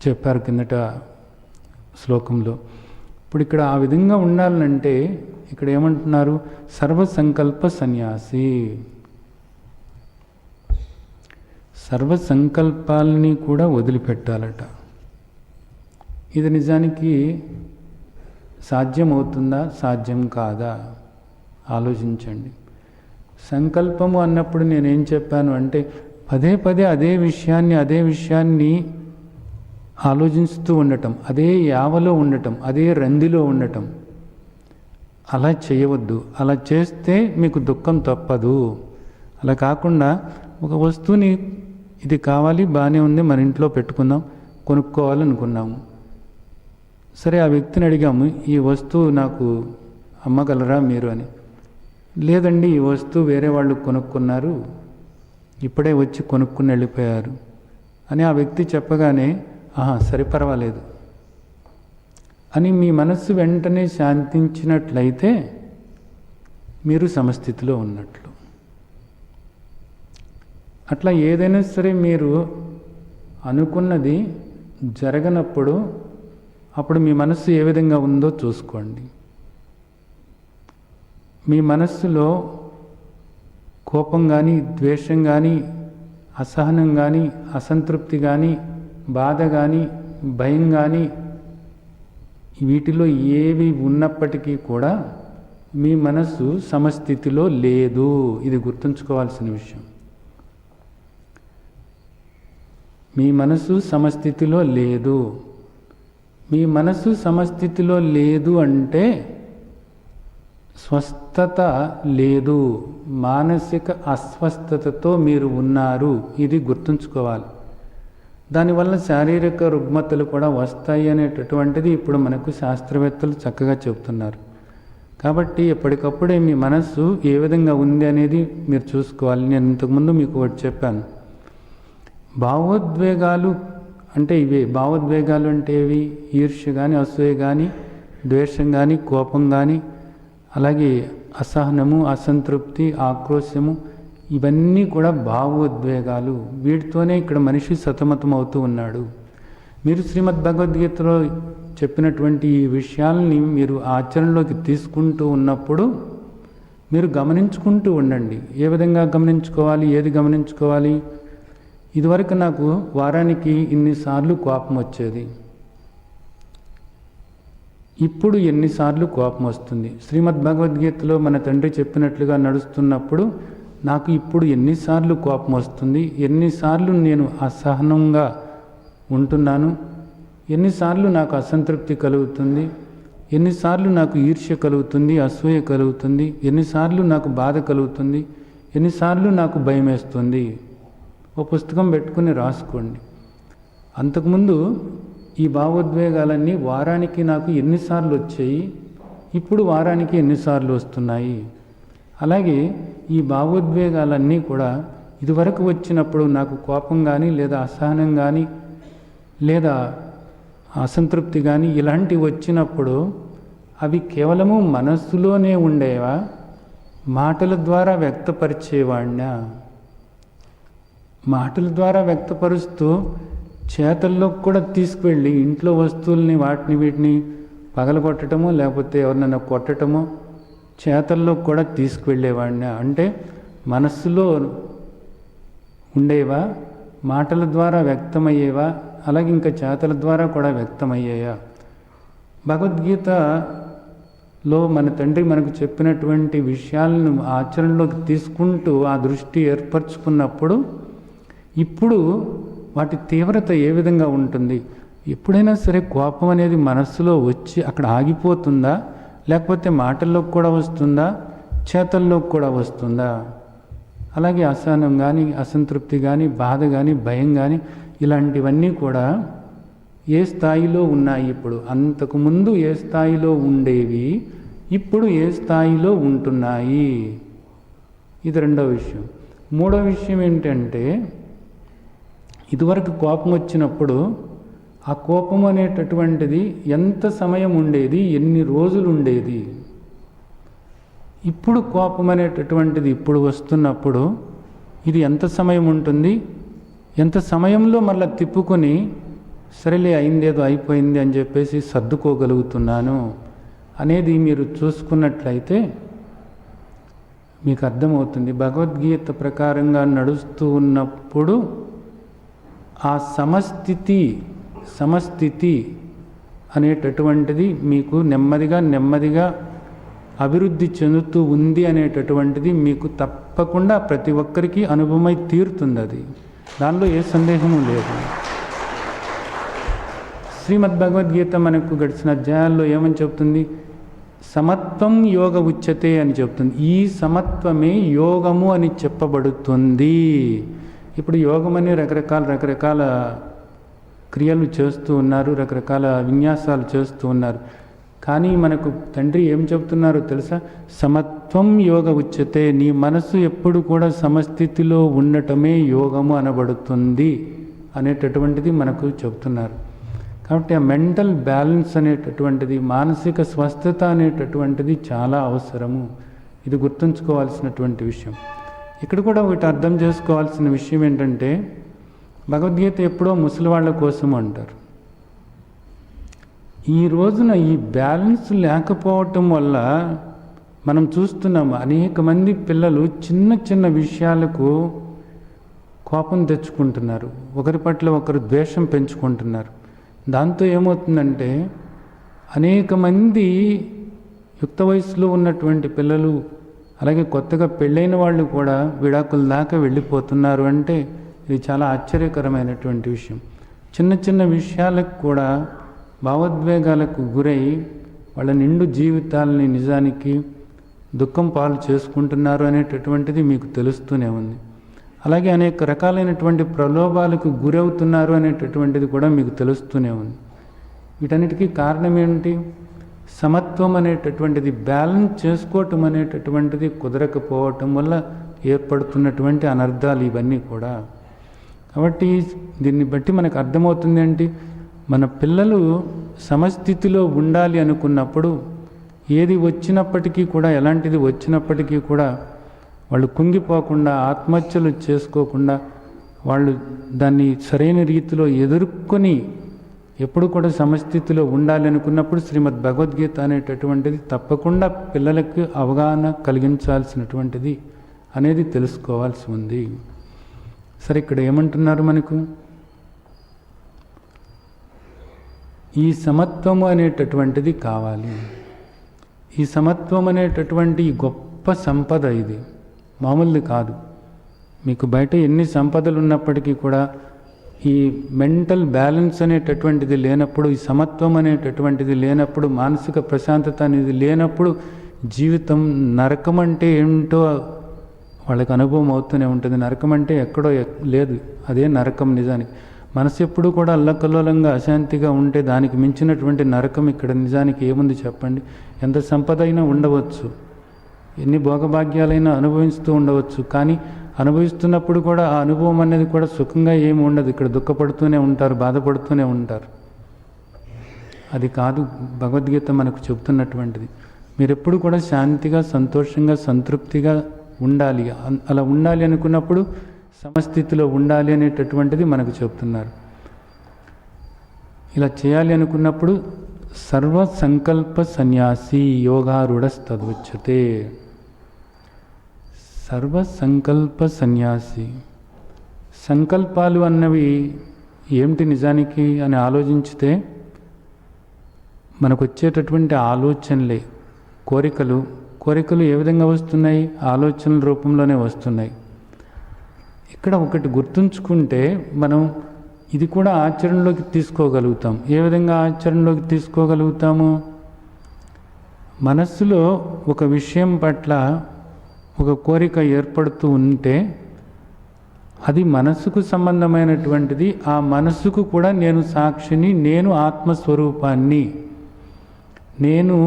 చెప్పారు కిందట శ్లోకంలో. ఇప్పుడు ఇక్కడ ఆ విధంగా ఉండాలంటే ఇక్కడ ఏమంటున్నారు? సర్వసంకల్ప సన్యాసి. సర్వసంకల్పాలని కూడా వదిలిపెట్టాలట. ఇది నిజానికి సాధ్యమవుతుందా, సాధ్యం కాదా ఆలోచించండి. సంకల్పము అన్నప్పుడు నేనేం చెప్పాను అంటే పదే పదే అదే విషయాన్ని ఆలోచిస్తూ ఉండటం, అదే యావలో ఉండటం, అదే రందిలో ఉండటం. అలా చేయవద్దు. అలా చేస్తే మీకు దుఃఖం తప్పదు. అలా కాకుండా ఒక వస్తువుని ఇది కావాలి, బాగానే ఉంది, మన ఇంట్లో పెట్టుకుందాం, కొనుక్కోవాలనుకున్నాము. సరే, ఆ వ్యక్తిని అడిగాము, ఈ వస్తువు నాకు అమ్మగలరా మీరు అని. లేదండి, ఈ వస్తువు వేరే వాళ్ళు కొనుక్కున్నారు, ఇప్పుడే వచ్చి కొనుక్కుని వెళ్ళిపోయారు అని ఆ వ్యక్తి చెప్పగానే సరే పర్వాలేదు అని మీ మనస్సు వెంటనే శాంతించినట్లయితే మీరు సమస్థితిలో ఉన్నట్లు. అట్లా ఏదైనా సరే మీరు అనుకున్నది జరగనప్పుడు అప్పుడు మీ మనస్సు ఏ విధంగా ఉందో చూసుకోండి. మీ మనస్సులో కోపం కానీ, ద్వేషం కానీ, అసహనం కానీ, అసంతృప్తి కానీ, బాధ కానీ, భయం కానీ, వీటిలో ఏవి ఉన్నప్పటికీ కూడా మీ మనస్సు సమస్థితిలో లేదు. ఇది గుర్తుంచుకోవాల్సిన విషయం. మీ మనసు సమస్థితిలో లేదు. మీ మనసు సమస్థితిలో లేదు అంటే స్వస్థత లేదు, మానసిక అస్వస్థతతో మీరు ఉన్నారు. ఇది గుర్తుంచుకోవాలి. దానివల్ల శారీరక రుగ్మతలు కూడా వస్తాయి అనేటటువంటిది ఇప్పుడు మనకు శాస్త్రవేత్తలు చక్కగా చెబుతున్నారు. కాబట్టి ఎప్పటికప్పుడే మీ మనస్సు ఏ విధంగా ఉంది అనేది మీరు చూసుకోవాలి. నేను ఇంతకుముందు మీకు ఒకటి చెప్పాను. భావోద్వేగాలు అంటే ఇవే. భావోద్వేగాలు అంటే ఏవి? ఈర్ష్య కానీ, అసూయ కానీ, ద్వేషం కానీ, కోపం కానీ, అలాగే అసహనము, అసంతృప్తి, ఆక్రోశము, ఇవన్నీ కూడా భావోద్వేగాలు. వీటితోనే ఇక్కడ మనిషి సతమతం అవుతూ ఉన్నాడు. మీరు శ్రీమద్ భగవద్గీతలో చెప్పినటువంటి ఈ విషయాలని మీరు ఆచరణలోకి తీసుకుంటూ ఉన్నప్పుడు మీరు గమనించుకుంటూ ఉండండి. ఏ విధంగా గమనించుకోవాలి? ఏది గమనించుకోవాలి? ఇదివరకు నాకు వారానికి ఇన్నిసార్లు కోపం వచ్చేది, ఇప్పుడు ఎన్నిసార్లు కోపం వస్తుంది? శ్రీమద్ భగవద్గీతలో మన తండ్రి చెప్పినట్లుగా నడుస్తున్నప్పుడు నాకు ఇప్పుడు ఎన్నిసార్లు కోపం వస్తుంది, ఎన్నిసార్లు నేను అసహనంగా ఉంటున్నాను, ఎన్నిసార్లు నాకు అసంతృప్తి కలుగుతుంది, ఎన్నిసార్లు నాకు ఈర్ష్య కలుగుతుంది, అసూయ కలుగుతుంది, ఎన్నిసార్లు నాకు బాధ కలుగుతుంది, ఎన్నిసార్లు నాకు భయం వేస్తుంది. ఓ పుస్తకం పెట్టుకుని రాసుకోండి. అంతకుముందు ఈ భావోద్వేగాలన్నీ వారానికి నాకు ఎన్నిసార్లు వచ్చాయి, ఇప్పుడు వారానికి ఎన్నిసార్లు వస్తున్నాయి. అలాగే ఈ భావోద్వేగాలన్నీ కూడా ఇదివరకు వచ్చినప్పుడు నాకు కోపం కానీ, లేదా అసహనం కానీ, లేదా అసంతృప్తి కానీ ఇలాంటివి వచ్చినప్పుడు అవి కేవలము మనస్సులోనే ఉండేవా, మాటల ద్వారా వ్యక్తపరిచేవాడినా? మాటల ద్వారా వ్యక్తపరుస్తూ చేతల్లో కూడా తీసుకువెళ్ళి ఇంట్లో వస్తువుల్ని వాటిని వీటిని పగలగొట్టడమో లేకపోతే ఎవరినైనా కొట్టడమో చేతల్లో కూడా తీసుకువెళ్ళేవాడినా? అంటే మనస్సులో ఉండేవా, మాటల ద్వారా వ్యక్తమయ్యేవా, అలాగే ఇంకా చేతల ద్వారా కూడా వ్యక్తమయ్యాయా? భగవద్గీతలో మన తండ్రి మనకు చెప్పినటువంటి విషయాలను ఆచరణలోకి తీసుకుంటూ ఆ దృష్టి ఏర్పరచుకున్నప్పుడు ఇప్పుడు వాటి తీవ్రత ఏ విధంగా ఉంటుంది? ఎప్పుడైనా సరే కోపం అనేది మనస్సులో వచ్చి అక్కడ ఆగిపోతుందా, లేకపోతే మాటల్లోకి కూడా వస్తుందా, చేతల్లోకి కూడా వస్తుందా? అలాగే అసహనం కానీ, అసంతృప్తి కానీ, బాధ కానీ, భయం కానీ ఇలాంటివన్నీ కూడా ఏ స్థాయిలో ఉన్నాయి? ఇప్పుడు అంతకుముందు ఏ స్థాయిలో ఉండేవి, ఇప్పుడు ఏ స్థాయిలో ఉంటున్నాయి? ఇది రెండవ విషయం. మూడో విషయం ఏంటంటే, ఇదివరకు కోపం వచ్చినప్పుడు ఆ కోపం అనేటటువంటిది ఎంత సమయం ఉండేది, ఎన్ని రోజులు ఉండేది? ఇప్పుడు కోపం అనేటటువంటిది ఇప్పుడు వస్తున్నప్పుడు ఇది ఎంత సమయం ఉంటుంది, ఎంత సమయంలో మళ్ళీ తిప్పుకొని సరేలే అయిందేదో అయిపోయింది అని చెప్పేసి సర్దుకోగలుగుతున్నాను అనేది మీరు చూసుకున్నట్లయితే మీకు అర్థమవుతుంది. భగవద్గీత ప్రకారంగా నడుస్తూ ఉన్నప్పుడు ఆ సమస్థితి అనేటటువంటిది మీకు నెమ్మదిగా అభివృద్ధి చెందుతూ ఉంది అనేటటువంటిది మీకు తప్పకుండా ప్రతి ఒక్కరికి అనుభవమై తీరుతుంది. అది దానిలో ఏ సందేహము లేదు. శ్రీమద్ భగవద్గీత మనకు గడిచిన అధ్యాయాల్లో ఏమని చెప్తుంది? సమత్వం యోగ ఉచ్యతే అని చెప్తుంది. ఈ సమత్వమే యోగము అని చెప్పబడుతుంది. ఇప్పుడు యోగం అని రకరకాల క్రియలు చేస్తూ ఉన్నారు, రకరకాల విన్యాసాలు చేస్తూ ఉన్నారు. కానీ మనకు తండ్రి ఏం చెప్తున్నారో తెలుసా? సమత్వం యోగ ఉచ్యతే. నీ మనసు ఎప్పుడు కూడా సమస్థితిలో ఉండటమే యోగము అనబడుతుంది అనేటటువంటిది మనకు చెప్తున్నారు. కాబట్టి ఆ మెంటల్ బ్యాలెన్స్ అనేటటువంటిది, మానసిక స్వస్థత అనేటటువంటిది చాలా అవసరము. ఇది గుర్తుంచుకోవాల్సినటువంటి విషయం. ఇక్కడ కూడా ఒకటి అర్థం చేసుకోవాల్సిన విషయం ఏంటంటే, భగవద్గీత ఎప్పుడో ముసలివాళ్ళ కోసం అంటారు. ఈ రోజున ఈ బ్యాలెన్స్ లేకపోవటం వల్ల మనం చూస్తున్నాము అనేక మంది పిల్లలు చిన్న విషయాలకు కోపం తెచ్చుకుంటున్నారు, ఒకరి పట్ల ఒకరు ద్వేషం పెంచుకుంటున్నారు. దాంతో ఏమవుతుందంటే అనేక మంది యుక్త వయసులో ఉన్నటువంటి పిల్లలు, అలాగే కొత్తగా పెళ్ళైన వాళ్ళు కూడా విడాకుల దాకా వెళ్ళిపోతున్నారు. అంటే ఇది చాలా ఆశ్చర్యకరమైనటువంటి విషయం. చిన్న చిన్న విషయాలకు కూడా భావోద్వేగాలకు గురై వాళ్ళ నిండు జీవితాలని నిజానికి దుఃఖం పాలు చేసుకుంటున్నారు అనేటటువంటిది మీకు తెలుస్తూనే ఉంది. అలాగే అనేక రకాలైనటువంటి ప్రలోభాలకు గురవుతున్నారు అనేటటువంటిది కూడా మీకు తెలుస్తూనే ఉంది. వీటన్నిటికీ కారణం ఏమిటి? సమత్వం అనేటటువంటిది, బ్యాలెన్స్ చేసుకోవటం అనేటటువంటిది కుదరకపోవటం వల్ల ఏర్పడుతున్నటువంటి అనర్థాలు ఇవన్నీ కూడా. కాబట్టి దీన్ని బట్టి మనకు అర్థమవుతుంది ఏంటి, మన పిల్లలు సమస్థితిలో ఉండాలి అనుకున్నప్పుడు ఏది వచ్చినప్పటికీ కూడా, ఎలాంటిది వచ్చినప్పటికీ కూడా వాళ్ళు కుంగిపోకుండా, ఆత్మహత్యలు చేసుకోకుండా, వాళ్ళు దాన్ని సరైన రీతిలో ఎదుర్కొని ఎప్పుడు కూడా సమస్థితిలో ఉండాలి అనుకున్నప్పుడు శ్రీమద్ భగవద్గీత అనేటటువంటిది తప్పకుండా పిల్లలకు అవగాహన కలిగించాల్సినటువంటిది అనేది తెలుసుకోవాల్సి ఉంది. సరే, ఇక్కడ ఏమంటున్నారు మనకు? ఈ సమత్వము అనేటటువంటిది కావాలి. ఈ సమత్వం అనేటటువంటి గొప్ప సంపద, ఇది మామూలుది కాదు. మీకు బయట ఎన్ని సంపదలు ఉన్నప్పటికీ కూడా ఈ మెంటల్ బ్యాలెన్స్ అనేటటువంటిది లేనప్పుడు, ఈ సమత్వం అనేటటువంటిది లేనప్పుడు, మానసిక ప్రశాంతత అనేది లేనప్పుడు జీవితం నరకం అంటే ఏమిటో వాళ్ళకి అనుభవం అవుతూనే ఉంటుంది. నరకం అంటే ఎక్కడో లేదు, అదే నరకం నిజానికి. మనసు ఎప్పుడు కూడా అల్లకల్లోలంగా అశాంతిగా ఉంటే దానికి మించినటువంటి నరకం ఇక్కడ నిజానికి ఏముంది చెప్పండి? ఎంత సంపద అయినా ఉండవచ్చు, ఎన్ని భోగభాగ్యాలైనా అనుభవిస్తూ ఉండవచ్చు, కానీ అనుభవిస్తున్నప్పుడు కూడా ఆ అనుభవం అనేది కూడా సుఖంగా ఏమి ఉండదు. ఇక్కడ దుఃఖపడుతూనే ఉంటారు, బాధపడుతూనే ఉంటారు. అది కాదు భగవద్గీత మనకు చెబుతున్నటువంటిది. మీరు ఎప్పుడు కూడా శాంతిగా, సంతోషంగా, సంతృప్తిగా ఉండాలి. అలా ఉండాలి అనుకున్నప్పుడు సమస్థితిలో ఉండాలి అనేటటువంటిది మనకు చెప్తున్నారు. ఇలా చేయాలి అనుకున్నప్పుడు సర్వ సంకల్ప సన్యాసి యోగారూఢస్తదుచ్యతే. సర్వ సంకల్ప సన్యాసి, సంకల్పాలు అన్నవి ఏమిటి నిజానికి అని ఆలోచించితే మనకు వచ్చేటటువంటి ఆలోచనలే కోరికలు. కోరికలు ఏ విధంగా వస్తున్నాయి? ఆలోచనల రూపంలోనే వస్తున్నాయి. ఇక్కడ ఒకటి గుర్తుంచుకుంటే మనం ఇది కూడా ఆచరణలోకి తీసుకోగలుగుతాం. ఏ విధంగా ఆచరణలోకి తీసుకోగలుగుతాము? మనస్సులో ఒక విషయం పట్ల ఒక కోరిక ఏర్పడుతూ ఉంటే అది మనస్సుకు సంబంధమైనటువంటిది. ఆ మనస్సుకు కూడా నేను సాక్షిని, నేను ఆత్మస్వరూపాన్ని, నేను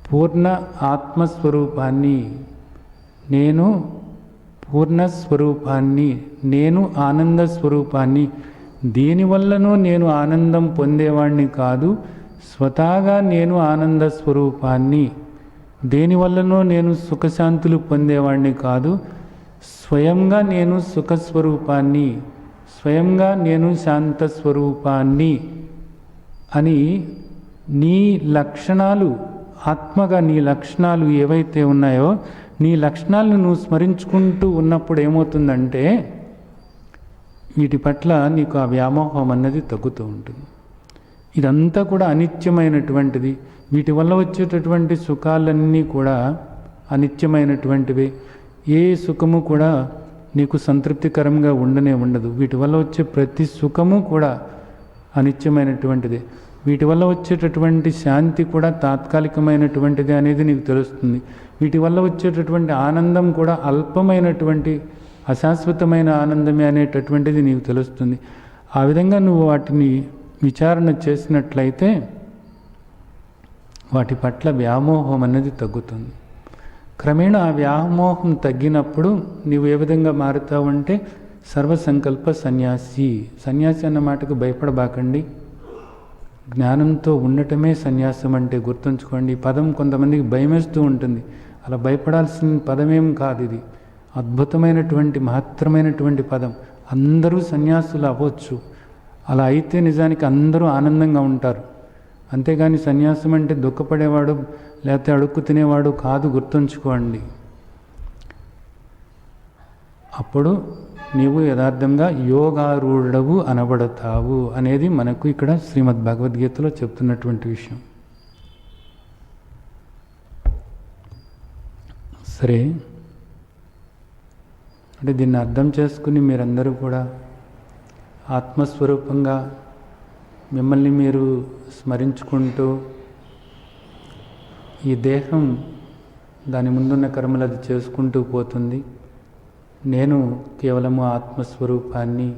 పూర్ణ ఆత్మస్వరూపాన్ని, నేను పూర్ణస్వరూపాన్ని, నేను ఆనంద స్వరూపాన్ని. దీనివల్లనూ నేను ఆనందం పొందేవాడిని కాదు, స్వతహాగా నేను ఆనంద స్వరూపాన్ని. దేనివల్లనో నేను సుఖశాంతులు పొందేవాడిని కాదు, స్వయంగా నేను సుఖస్వరూపాన్ని, స్వయంగా నేను శాంతస్వరూపాన్ని అని నీ లక్షణాలు, ఆత్మగా నీ లక్షణాలు ఏవైతే ఉన్నాయో నీ లక్షణాలను నువ్వు స్మరించుకుంటూ ఉన్నప్పుడు ఏమవుతుందంటే వీటి పట్ల నీకు ఆ వ్యామోహం అన్నది తగ్గుతూ ఉంటుంది. ఇదంతా కూడా అనిత్యమైనటువంటిది. వీటి వల్ల వచ్చేటటువంటి సుఖాలన్నీ కూడా అనిత్యమైనటువంటివి. ఏ సుఖము కూడా నీకు సంతృప్తికరంగా ఉండదు. వీటి వల్ల వచ్చే ప్రతి సుఖము కూడా అనిత్యమైనటువంటిది. వీటి వల్ల వచ్చేటటువంటి శాంతి కూడా తాత్కాలికమైనటువంటిది అనేది నీకు తెలుస్తుంది. వీటి వల్ల వచ్చేటటువంటి ఆనందం కూడా అల్పమైనటువంటి, అశాశ్వతమైన ఆనందమే అనేటటువంటిది నీకు తెలుస్తుంది. ఆ విధంగా నువ్వు వాటిని విచారణ చేసినట్లయితే వాటి పట్ల వ్యామోహం అనేది తగ్గుతుంది. క్రమేణా ఆ వ్యామోహం తగ్గినప్పుడు నీవు ఏ విధంగా మారుతావంటే సర్వసంకల్ప సన్యాసి. సన్యాసి అన్న మాటకు భయపడబాకండి. జ్ఞానంతో ఉండటమే సన్యాసం అంటే గుర్తుంచుకోండి. ఈ పదం కొంతమందికి భయమేస్తూ ఉంటుంది. అలా భయపడాల్సిన పదమేం కాదు. ఇది అద్భుతమైనటువంటి, మహత్తరమైనటువంటి పదం. అందరూ సన్యాసులు అవ్వచ్చు. అలా అయితే నిజానికి అందరూ ఆనందంగా ఉంటారు. అంతేగాని సన్యాసం అంటే దుఃఖపడేవాడు లేకపోతే అడుక్కు తినేవాడు కాదు, గుర్తుంచుకోండి. అప్పుడు నీవు యథార్థంగా యోగారూఢవు అనబడతావు అనేది మనకు ఇక్కడ శ్రీమద్ భగవద్గీతలో చెప్తున్నటువంటి విషయం. సరే, అంటే దీన్ని అర్థం చేసుకుని మీరందరూ కూడా ఆత్మస్వరూపంగా మిమ్మల్ని మీరు స్మరించుకుంటూ ఈ దేహం దాని ముందున్న కర్మలు అది చేసుకుంటూ పోతుంది, నేను కేవలము ఆత్మస్వరూపాన్ని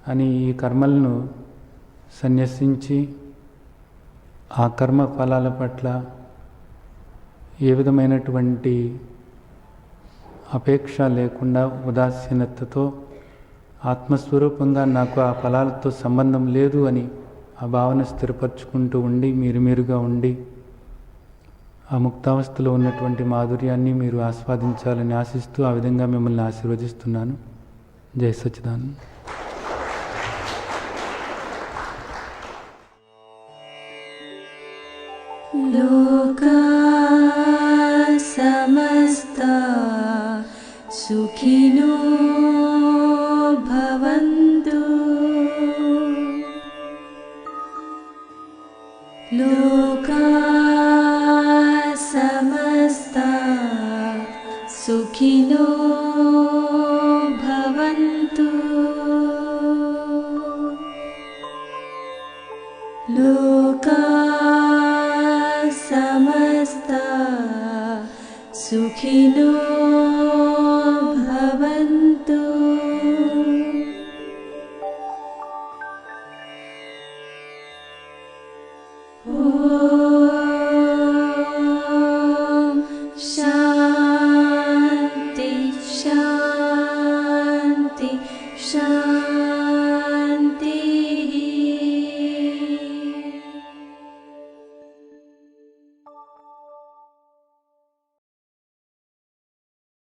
అని ఈ కర్మలను సన్యసించి ఆ కర్మ ఫలాల పట్ల ఏ విధమైనటువంటి అపేక్ష లేకుండా ఉదాసీనతతో ఆత్మస్వరూపంగా నాకు ఆ ఫలాలతో సంబంధం లేదు అని ఆ భావన స్థిరపరచుకుంటూ ఉండి మీరుగా ఉండి ఆ ముక్తావస్థలో ఉన్నటువంటి మాధుర్యాన్ని మీరు ఆస్వాదించాలని ఆశిస్తూ ఆ విధంగా మిమ్మల్ని ఆశీర్వదిస్తున్నాను. జై సచ్చిదానంద. లోకా సమస్తా సుఖినో భవంతు. లోకా సమస్తా సుఖినో భవంతు. లోకా సమస్తా సుఖినో భవంతు. ఓం శాంతి శాంతి శాంతి.